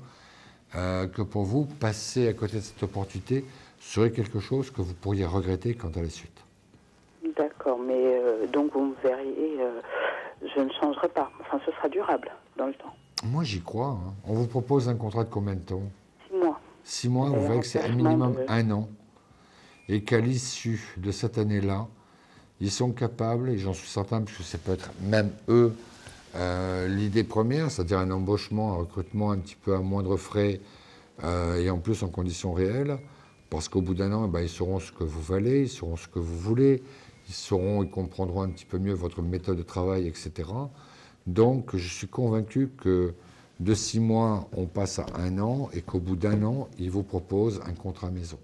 que pour vous, passer à côté de cette opportunité serait quelque chose que vous pourriez regretter quant à la suite. D'accord, mais donc vous me verriez, je ne changerai pas. Enfin, ce sera durable dans le temps. Moi, j'y crois. Hein. On vous propose un contrat de combien de temps? 6 mois. 6 mois, vous verrez que c'est un minimum 1 an. Et qu'à l'issue de cette année-là, ils sont capables, et j'en suis certain, puisque ça peut être même eux, l'idée première, c'est-à-dire un embauchement, un recrutement un petit peu à moindre frais et en plus en conditions réelles, parce qu'au bout d'1 an, ils sauront ce que vous valez, ils sauront ce que vous voulez, ils comprendront un petit peu mieux votre méthode de travail, etc. Donc, je suis convaincu que de 6 mois, on passe à 1 an et qu'au bout d'1 an, ils vous proposent un contrat maison.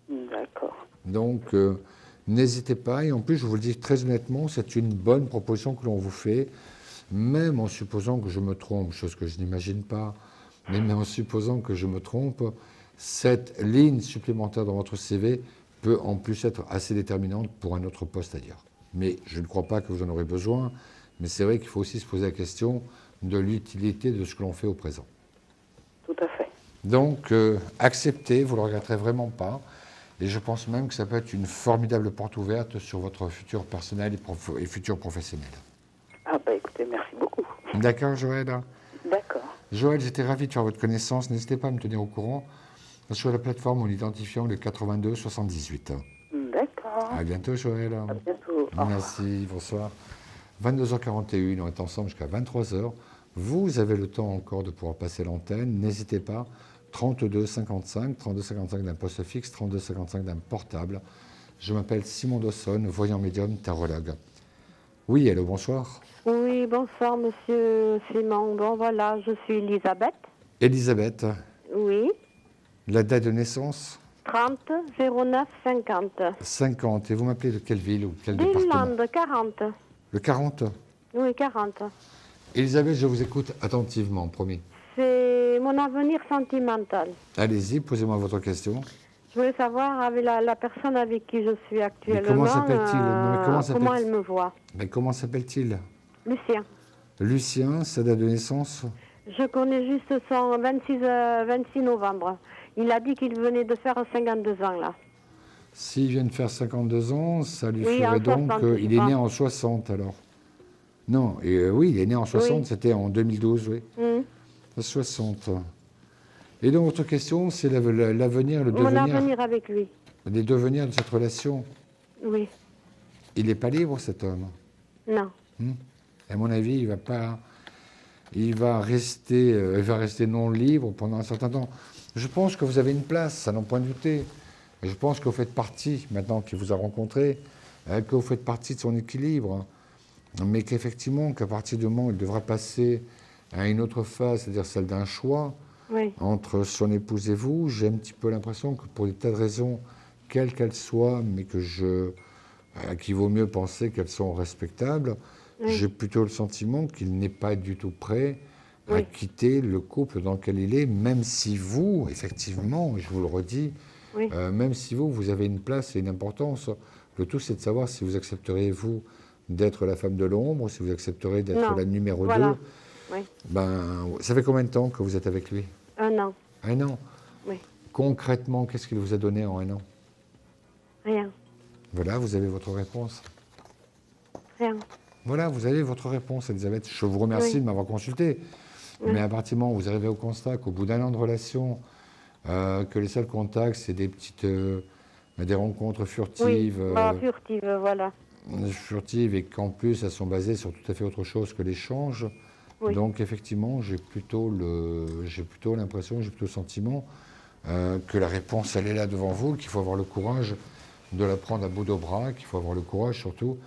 D'accord. Donc, n'hésitez pas. Et en plus, je vous le dis très honnêtement, c'est une bonne proposition que l'on vous fait, même en supposant que je me trompe, chose que je n'imagine pas, mais même en supposant que je me trompe, cette ligne supplémentaire dans votre CV peut en plus être assez déterminante pour un autre poste ailleurs. Mais je ne crois pas que vous en aurez besoin, mais c'est vrai qu'il faut aussi se poser la question de l'utilité de ce que l'on fait au présent. Tout à fait. Donc, acceptez, vous ne le regretterez vraiment pas. Et je pense même que ça peut être une formidable porte ouverte sur votre futur personnel et futur professionnel. Ah bah écoutez, merci beaucoup. D'accord, Joël? D'accord. Joël, j'étais ravi de faire votre connaissance. N'hésitez pas à me tenir au courant sur la plateforme en identifiant le 82 78. D'accord. À bientôt, Joël. À bientôt. Merci, bonsoir. 22h41, on est ensemble jusqu'à 23h. Vous avez le temps encore de pouvoir passer l'antenne. N'hésitez pas. 32 55 d'un poste fixe, 32 55 d'un portable. Je m'appelle Simon Dawson, voyant médium, tarologue. Oui, allô, bonsoir. Oui, bonsoir, monsieur Simon. Bon, voilà, je suis Elisabeth. Elisabeth. Oui. La date de naissance? 30 09 50. 50. Et vous m'appelez de quelle ville ou quel département? Des Landes, 40. Le 40? Oui, 40. Elisabeth, je vous écoute attentivement, promis. C'est mon avenir sentimental. Allez-y, posez-moi votre question. Je voulais savoir, avec la personne avec qui je suis actuellement, mais comment s'appelle-t-il? Comment elle me voit? Mais comment s'appelle-t-il? Lucien. Lucien, sa date de naissance? Je connais juste son 26 novembre. Il a dit qu'il venait de faire 52 ans, là. S'il vient de faire 52 ans, ça lui Oui, ferait en donc... 60, il est né en 60, alors. Non, oui, il est né en 60, oui. C'était en 2012, oui. 60. Et donc, votre question, c'est l'avenir, le devenir... Mon avenir avec lui. Les devenirs de cette relation. Oui. Il n'est pas libre, cet homme? Non. À mon avis, il va rester non libre pendant un certain temps. Je pense que vous avez une place, à n'en point douter. Et je pense que vous faites partie, maintenant qu'il vous a rencontré, que vous faites partie de son équilibre. Mais qu'effectivement, qu'à partir du moment où il devra passer à une autre phase, c'est-à-dire celle d'un choix, oui. Entre son épouse et vous, j'ai un petit peu l'impression que pour des tas de raisons, quelles qu'elles soient, mais qu'il vaut mieux penser qu'elles sont respectables, oui. J'ai plutôt le sentiment qu'il n'est pas du tout prêt à quitter le couple dans lequel il est, même si vous, effectivement, je vous le redis, même si vous avez une place et une importance. Le tout, c'est de savoir si vous accepteriez, vous, d'être la femme de l'ombre, ou si vous accepteriez d'être la numéro 2. Oui. Ça fait combien de temps que vous êtes avec lui? 1 an. 1 an? Oui. Concrètement, qu'est-ce qu'il vous a donné en 1 an? Rien. Voilà, vous avez votre réponse. Rien. Voilà, vous avez votre réponse, Elisabeth. Je vous remercie de m'avoir consulté. Mais à partir du moment où vous arrivez au constat qu'au bout d'1 an de relation, que les seuls contacts, c'est des rencontres furtives. Furtives, voilà. Furtives, et qu'en plus, elles sont basées sur tout à fait autre chose que l'échange. Oui. Donc, effectivement, j'ai plutôt l'impression, j'ai plutôt le sentiment que la réponse, elle est là devant vous, qu'il faut avoir le courage de la prendre à bout de bras, qu'il faut avoir le courage, surtout,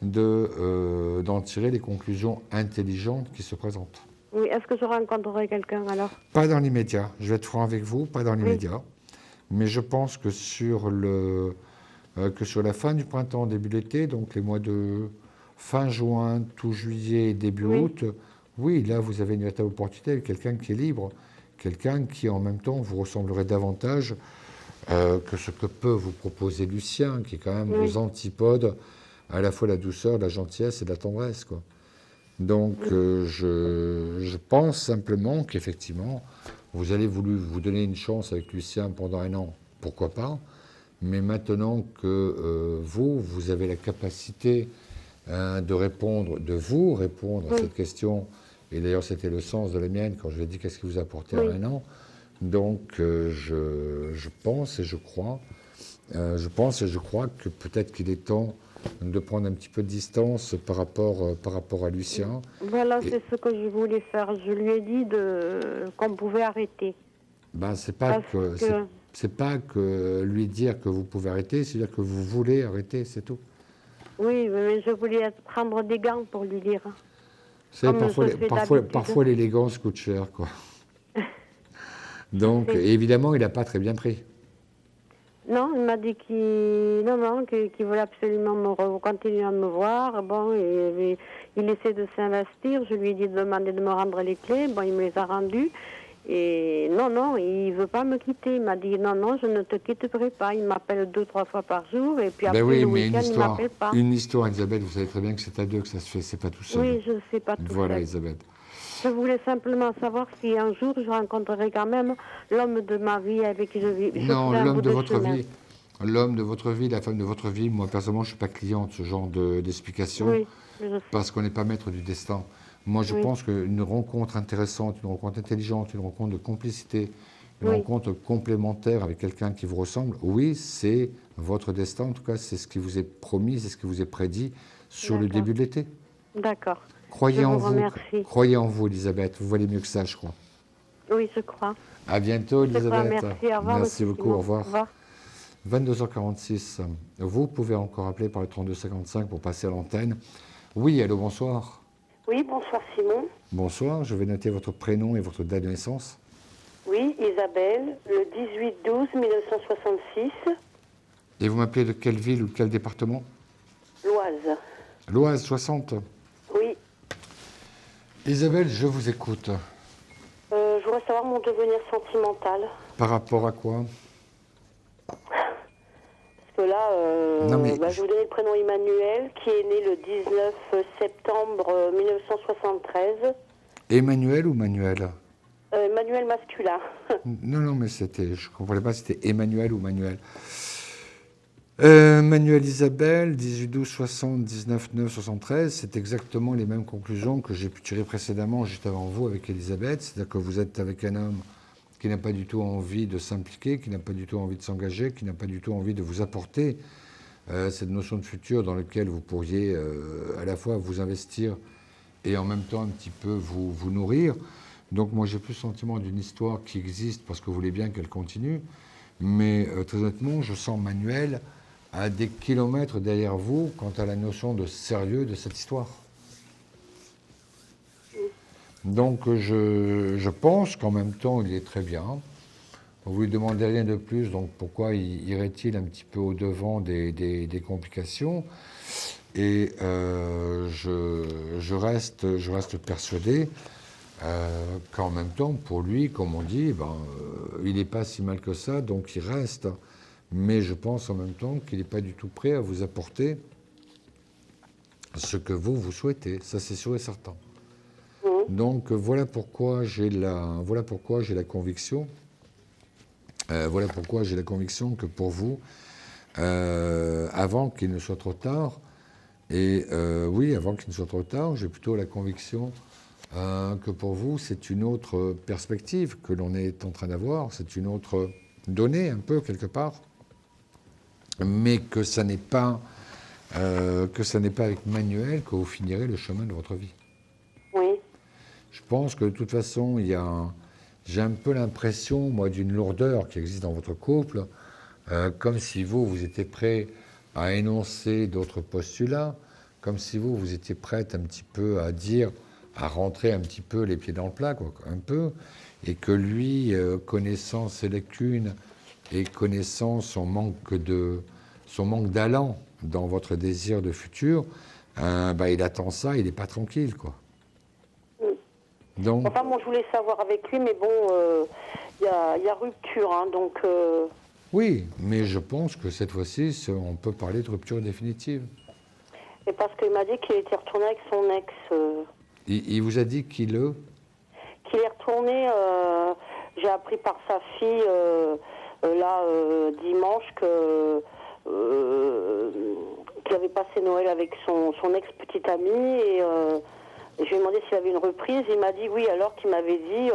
d'en tirer les conclusions intelligentes qui se présentent. Oui, est-ce que je rencontrerai quelqu'un, alors? Pas dans l'immédiat. Je vais être franc avec vous, pas dans l'immédiat. Mais je pense que sur la fin du printemps, début de l'été, donc les mois de fin juin, tout juillet, début août, oui, là, vous avez une véritable opportunité avec quelqu'un qui est libre, quelqu'un qui, en même temps, vous ressemblerait davantage que ce que peut vous proposer Lucien, qui est quand même aux antipodes à la fois la douceur, la gentillesse et la tendresse, quoi. Donc, je pense simplement qu'effectivement, vous allez voulu vous donner une chance avec Lucien pendant 1 an, pourquoi pas. Mais maintenant que vous avez la capacité de vous répondre à cette question, et d'ailleurs c'était le sens de la mienne quand je lui ai dit qu'est-ce qui vous a apporté en 1 an. Donc, je pense et je crois que peut-être qu'il est temps de prendre un petit peu de distance par rapport à Lucien. Voilà, c'est ce que je voulais faire. Je lui ai dit qu'on pouvait arrêter. Ben, c'est pas que lui dire que vous pouvez arrêter, c'est-à-dire que vous voulez arrêter, c'est tout. Oui, mais je voulais prendre des gants pour lui dire. Parfois l'élégance coûte cher, quoi. Donc, évidemment, il n'a pas très bien pris. Non, il m'a dit qu'il voulait absolument continuer à me voir. Bon, il essaie de s'investir. Je lui ai dit de demander de me rendre les clés. Bon, il me les a rendues. Et non, il ne veut pas me quitter. Il m'a dit non, je ne te quitterai pas. Il m'appelle 2-3 fois par jour. Et puis après, le week-end, il ne m'appelle pas. Une histoire, Elisabeth, vous savez très bien que c'est à 2 que ça se fait, c'est pas tout seul. Oui, je ne sais pas tout seul. Voilà, Elisabeth. Je voulais simplement savoir si un jour je rencontrerai quand même l'homme de ma vie avec qui je vis. Non, l'homme de votre vie. L'homme de votre vie, la femme de votre vie. Moi, personnellement, je ne suis pas client de ce genre d'explication. Oui, parce qu'on n'est pas maître du destin. Moi, je pense qu'une rencontre intéressante, une rencontre intelligente, une rencontre de complicité, une rencontre complémentaire avec quelqu'un qui vous ressemble, oui, c'est votre destin. En tout cas, c'est ce qui vous est promis, c'est ce qui vous est prédit sur le début de l'été. D'accord. Croyez en vous. Croyez en vous, Elisabeth. Vous valez mieux que ça, je crois. Oui, je crois. À bientôt, Elisabeth. Merci, au revoir. Merci beaucoup, au revoir. Au revoir. 22h46. Vous pouvez encore appeler par le 3255 pour passer à l'antenne. Oui, allô, bonsoir. Oui, bonsoir Simon. Bonsoir, je vais noter votre prénom et votre date de naissance. Oui, Isabelle, le 18-12-1966. Et vous m'appelez de quelle ville ou de quel département? L'Oise. L'Oise, 60. Oui. Isabelle, je vous écoute. Je voudrais savoir mon devenir sentimental. Par rapport à quoi? Parce que là, je vais vous donner le prénom Emmanuel, qui est né le 19 septembre 1973. Emmanuel ou Manuel? Manuel masculin. Non, mais je ne comprenais pas si c'était Emmanuel ou Manuel. Manuel Isabelle, 18-12-79-9-73, c'est exactement les mêmes conclusions que j'ai pu tirer précédemment, juste avant vous, avec Elisabeth. C'est-à-dire que vous êtes avec un homme qui n'a pas du tout envie de s'impliquer, qui n'a pas du tout envie de s'engager, qui n'a pas du tout envie de vous apporter cette notion de futur dans laquelle vous pourriez à la fois vous investir et en même temps un petit peu vous nourrir. Donc moi j'ai plus le sentiment d'une histoire qui existe parce que vous voulez bien qu'elle continue, mais très honnêtement je sens Manuel à des kilomètres derrière vous quant à la notion de sérieux de cette histoire. Donc je pense qu'en même temps il est très bien. Vous lui demandez rien de plus, donc pourquoi irait-il un petit peu au-devant des complications? Et je reste persuadé qu'en même temps, pour lui, comme on dit, il n'est pas si mal que ça, donc il reste. Mais je pense en même temps qu'il n'est pas du tout prêt à vous apporter ce que vous souhaitez. Ça, c'est sûr et certain. Donc voilà pourquoi j'ai la conviction. Voilà pourquoi j'ai la conviction que pour vous, avant qu'il ne soit trop tard, avant qu'il ne soit trop tard, j'ai plutôt la conviction que pour vous, c'est une autre perspective que l'on est en train d'avoir, c'est une autre donnée, un peu, quelque part, mais que ça n'est pas avec Manuel que vous finirez le chemin de votre vie. Oui. Je pense que de toute façon, j'ai un peu l'impression, moi, d'une lourdeur qui existe dans votre couple, comme si vous étiez prêt à énoncer d'autres postulats, comme si vous étiez prête un petit peu à rentrer un petit peu les pieds dans le plat, quoi, un peu, et que lui, connaissant ses lacunes et connaissant son manque d'allant dans votre désir de futur, il attend ça, il n'est pas tranquille, quoi. Donc... Enfin, moi, je voulais savoir avec lui, mais bon, il y a rupture, hein, donc... Oui, mais je pense que cette fois-ci, on peut parler de rupture définitive. Et parce qu'il m'a dit qu'il était retourné avec son ex. Il vous a dit qu'il est retourné, j'ai appris par sa fille, dimanche, qu'il avait passé Noël avec son ex-petite amie, et je lui ai demandé s'il avait une reprise. Il m'a dit oui, alors qu'il m'avait dit,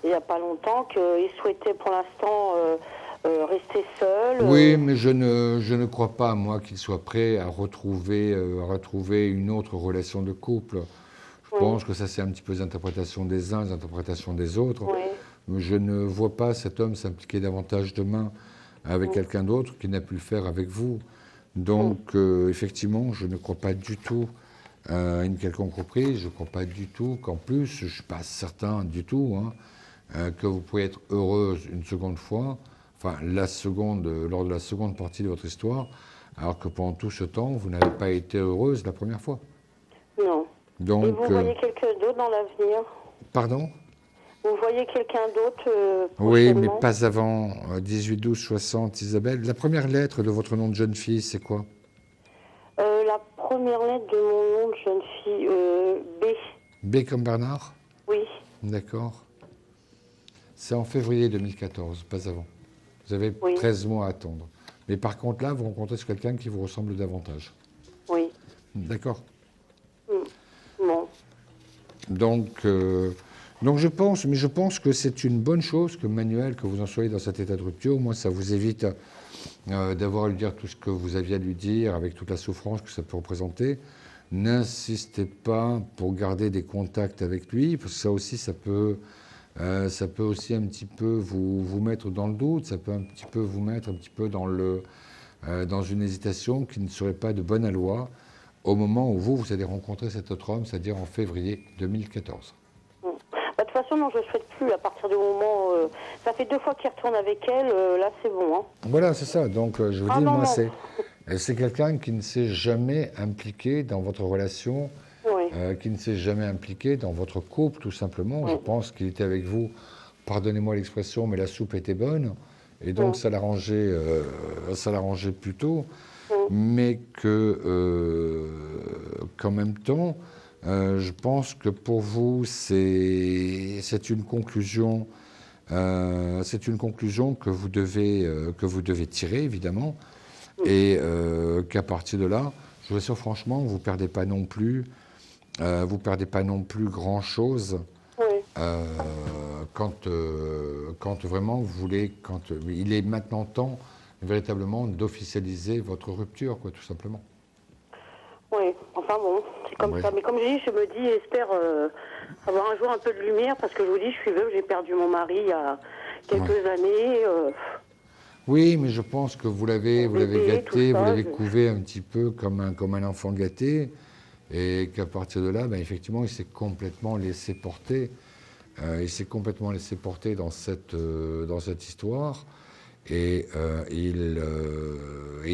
il n'y a pas longtemps, qu'il souhaitait pour l'instant rester seul. Oui, mais je ne crois pas, moi, qu'il soit prêt à retrouver une autre relation de couple. Je pense que ça, c'est un petit peu les interprétations des uns, les interprétations des autres. Mais je ne vois pas cet homme s'impliquer davantage demain avec quelqu'un d'autre qu'il n'a pu le faire avec vous. Donc, effectivement, je ne crois pas du tout à une quelconque reprise. Je ne crois pas du tout qu'en plus, je ne suis pas certain du tout, que vous pouvez être heureuse une seconde fois, enfin, lors de la seconde partie de votre histoire, alors que pendant tout ce temps, vous n'avez pas été heureuse la première fois. Non. Donc, et vous voyez quelqu'un d'autre dans l'avenir? Pardon? Vous voyez quelqu'un d'autre Oui, mais pas avant 18-12-60, Isabelle. La première lettre de votre nom de jeune fille, c'est quoi? La première lettre de mon nom de jeune fille, B. B comme Bernard? Oui. D'accord. C'est en février 2014, pas avant. Vous avez 13 mois à attendre. Mais par contre, là, vous rencontrez quelqu'un qui vous ressemble davantage. Oui. D'accord. Bon. Donc, je pense que c'est une bonne chose que Manuel, que vous en soyez dans cet état de rupture. Au moins, ça vous évite d'avoir à lui dire tout ce que vous aviez à lui dire, avec toute la souffrance que ça peut représenter. N'insistez pas pour garder des contacts avec lui, parce que ça aussi, ça peut aussi un petit peu vous mettre dans le doute, ça peut un petit peu vous mettre un petit peu dans une hésitation qui ne serait pas de bonne aloi au moment où vous allez rencontrer cet autre homme, c'est-à-dire en février 2014. De toute façon, non, je ne souhaite plus à partir du moment... ça fait 2 fois qu'il retourne avec elle, là c'est bon. Hein. Voilà, c'est ça. Donc je vous dis, moi, c'est quelqu'un qui ne s'est jamais impliqué dans votre relation, qui ne s'est jamais impliqué dans votre couple, tout simplement. Je pense qu'il était avec vous, pardonnez-moi l'expression, mais la soupe était bonne, et donc ça l'arrangeait plutôt, mais qu'en même temps, je pense que pour vous, c'est une conclusion que vous devez tirer, évidemment, et qu'à partir de là, je vous assure franchement, vous perdez pas non plus grand-chose quand vraiment vous voulez, il est maintenant temps véritablement d'officialiser votre rupture, quoi, tout simplement. Oui, enfin bon, c'est comme ça. Mais comme je dis, je me dis, j'espère avoir un jour un peu de lumière, parce que je vous dis, je suis veuve, j'ai perdu mon mari il y a quelques années. Oui, mais je pense que vous l'avez gâté, vous l'avez couvé un petit peu comme un enfant gâté, et qu'à partir de là, effectivement, il s'est complètement laissé porter. Dans cette histoire, et il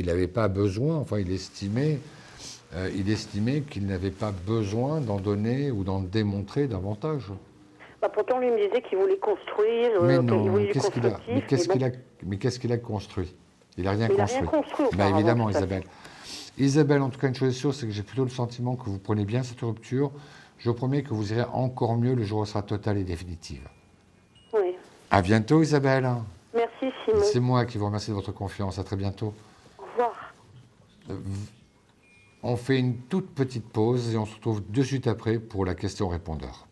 n'avait pas besoin, enfin il estimait qu'il n'avait pas besoin d'en donner ou d'en démontrer davantage. Pourtant, lui me disait qu'il voulait construire. Mais non, qu'est-ce qu'il a construit? Il n'a rien construit. Évidemment, Isabelle. Isabelle, en tout cas, une chose est sûre, c'est que j'ai plutôt le sentiment que vous prenez bien cette rupture. Je vous promets que vous irez encore mieux le jour où elle sera totale et définitive. Oui. À bientôt, Isabelle. Merci, Simon. C'est moi qui vous remercie de votre confiance. À très bientôt. Au revoir. On fait une toute petite pause et on se retrouve de suite après pour la question-répondeur.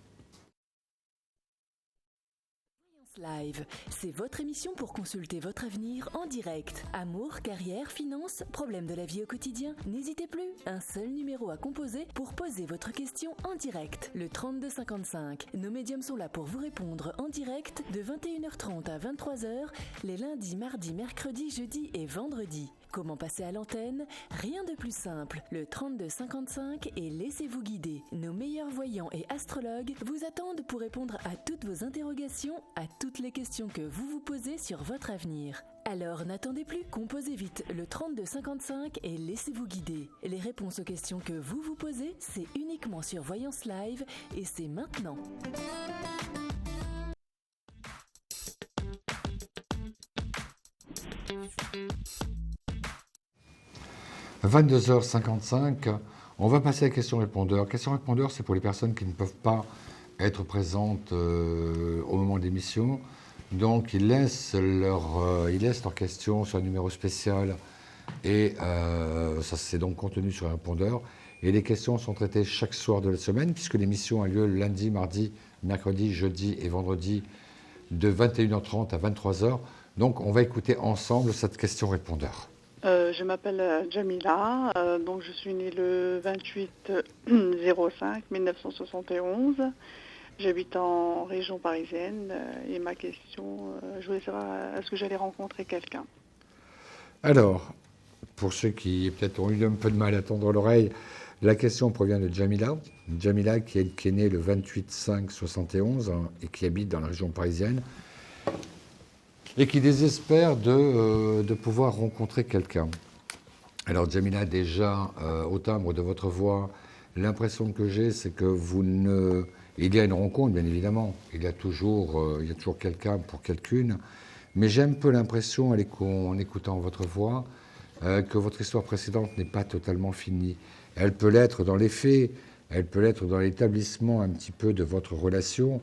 Live, c'est votre émission pour consulter votre avenir en direct. Amour, carrière, finances, problèmes de la vie au quotidien, n'hésitez plus. Un seul numéro à composer pour poser votre question en direct. Le 3255. Nos médiums sont là pour vous répondre en direct de 21h30 à 23h, les lundis, mardis, mercredis, jeudis et vendredis. Comment passer à l'antenne? Rien de plus simple. Le 3255 et laissez-vous guider. Nos meilleurs voyants et astrologues vous attendent pour répondre à toutes vos interrogations, à toutes les questions que vous vous posez sur votre avenir. Alors n'attendez plus, composez vite le 3255 et laissez-vous guider. Les réponses aux questions que vous vous posez, c'est uniquement sur Voyance Live et c'est maintenant. 22h55, on va passer à la question-répondeur. Question-répondeur, c'est pour les personnes qui ne peuvent pas être présentes au moment de l'émission. Donc, ils laissent leurs questions sur un numéro spécial et ça c'est donc contenu sur un répondeur. Et les questions sont traitées chaque soir de la semaine, puisque l'émission a lieu le lundi, mardi, mercredi, jeudi et vendredi de 21h30 à 23h. Donc, on va écouter ensemble cette question-répondeur. Je m'appelle Jamila, donc je suis née le 28/05/1971. J'habite en région parisienne et ma question, je voulais savoir, est-ce que j'allais rencontrer quelqu'un? Alors, pour ceux qui peut-être ont eu un peu de mal à tendre l'oreille, la question provient de Jamila. Jamila qui est née le 28/05/71 et qui habite dans la région parisienne et qui désespère de pouvoir rencontrer quelqu'un. Alors Jamila, déjà, au timbre de votre voix, l'impression que j'ai, c'est que il y a une rencontre, bien évidemment. Il y a toujours quelqu'un pour quelqu'une. Mais j'ai un peu l'impression, en écoutant votre voix, que votre histoire précédente n'est pas totalement finie. Elle peut l'être dans les faits, elle peut l'être dans l'établissement un petit peu de votre relation,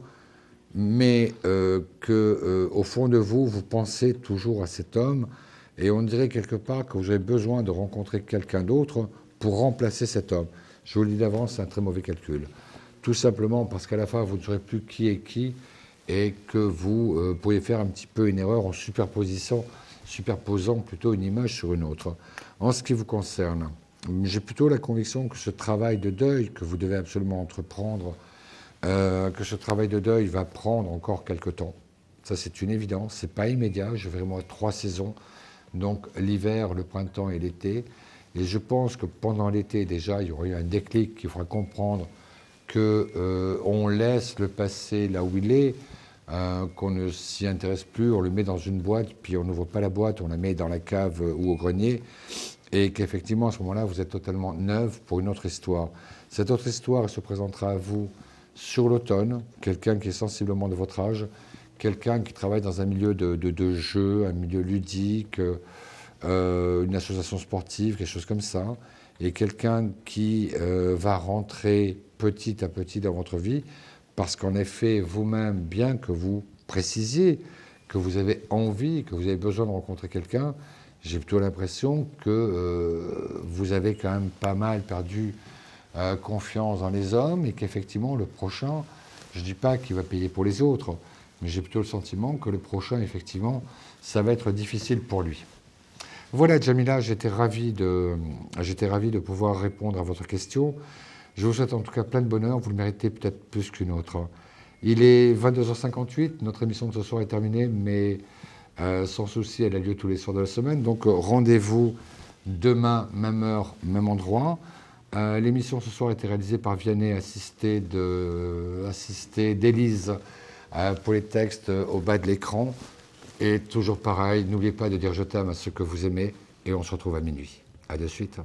mais au fond de vous, vous pensez toujours à cet homme, et on dirait quelque part que vous avez besoin de rencontrer quelqu'un d'autre pour remplacer cet homme. Je vous le dis d'avance, c'est un très mauvais calcul. Tout simplement parce qu'à la fin, vous ne saurez plus qui est qui, et que vous pourriez faire un petit peu une erreur en superposant plutôt une image sur une autre. En ce qui vous concerne, j'ai plutôt la conviction que ce travail de deuil que vous devez absolument entreprendre, que ce travail de deuil va prendre encore quelque temps. Ça, c'est une évidence. C'est pas immédiat. Je vais vraiment 3 saisons, donc l'hiver, le printemps et l'été. Et je pense que pendant l'été, déjà, il y aura eu un déclic qui fera comprendre qu'on laisse le passé là où il est, qu'on ne s'y intéresse plus, on le met dans une boîte, puis on n'ouvre pas la boîte, on la met dans la cave ou au grenier, et qu'effectivement, à ce moment-là, vous êtes totalement neuve pour une autre histoire. Cette autre histoire, elle se présentera à vous sur l'automne, quelqu'un qui est sensiblement de votre âge, quelqu'un qui travaille dans un milieu de jeu, un milieu ludique, une association sportive, quelque chose comme ça, et quelqu'un qui va rentrer petit à petit dans votre vie, parce qu'en effet, vous-même, bien que vous précisiez que vous avez envie, que vous avez besoin de rencontrer quelqu'un, j'ai plutôt l'impression que vous avez quand même pas mal perdu confiance dans les hommes, et qu'effectivement, le prochain, je ne dis pas qu'il va payer pour les autres, mais j'ai plutôt le sentiment que le prochain, effectivement, ça va être difficile pour lui. Voilà, Jamila, j'étais ravi de pouvoir répondre à votre question. Je vous souhaite en tout cas plein de bonheur, vous le méritez peut-être plus qu'une autre. Il est 22h58, notre émission de ce soir est terminée, mais sans souci, elle a lieu tous les soirs de la semaine. Donc rendez-vous demain, même heure, même endroit. L'émission ce soir a été réalisée par Vianney, assisté d'Élise pour les textes au bas de l'écran. Et toujours pareil, n'oubliez pas de dire je t'aime à ceux que vous aimez, et on se retrouve à minuit. À de suite.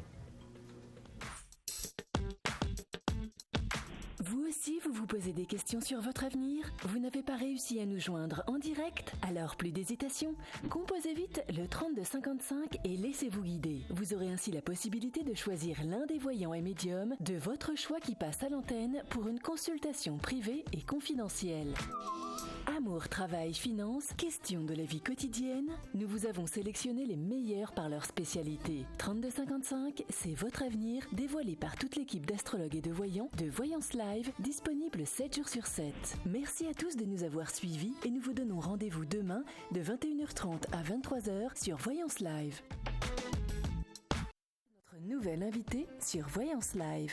Vous posez des questions sur votre avenir? Vous n'avez pas réussi à nous joindre en direct? Alors plus d'hésitation. Composez vite le 3255 et laissez-vous guider. Vous aurez ainsi la possibilité de choisir l'un des voyants et médiums de votre choix qui passe à l'antenne pour une consultation privée et confidentielle. Amour, travail, finances, questions de la vie quotidienne, nous vous avons sélectionné les meilleurs par leur spécialité. 3255, c'est votre avenir, dévoilé par toute l'équipe d'astrologues et de voyants de Voyance Live, disponible 7 jours sur 7. Merci à tous de nous avoir suivis et nous vous donnons rendez-vous demain de 21h30 à 23h sur Voyance Live. Notre nouvelle invitée sur Voyance Live.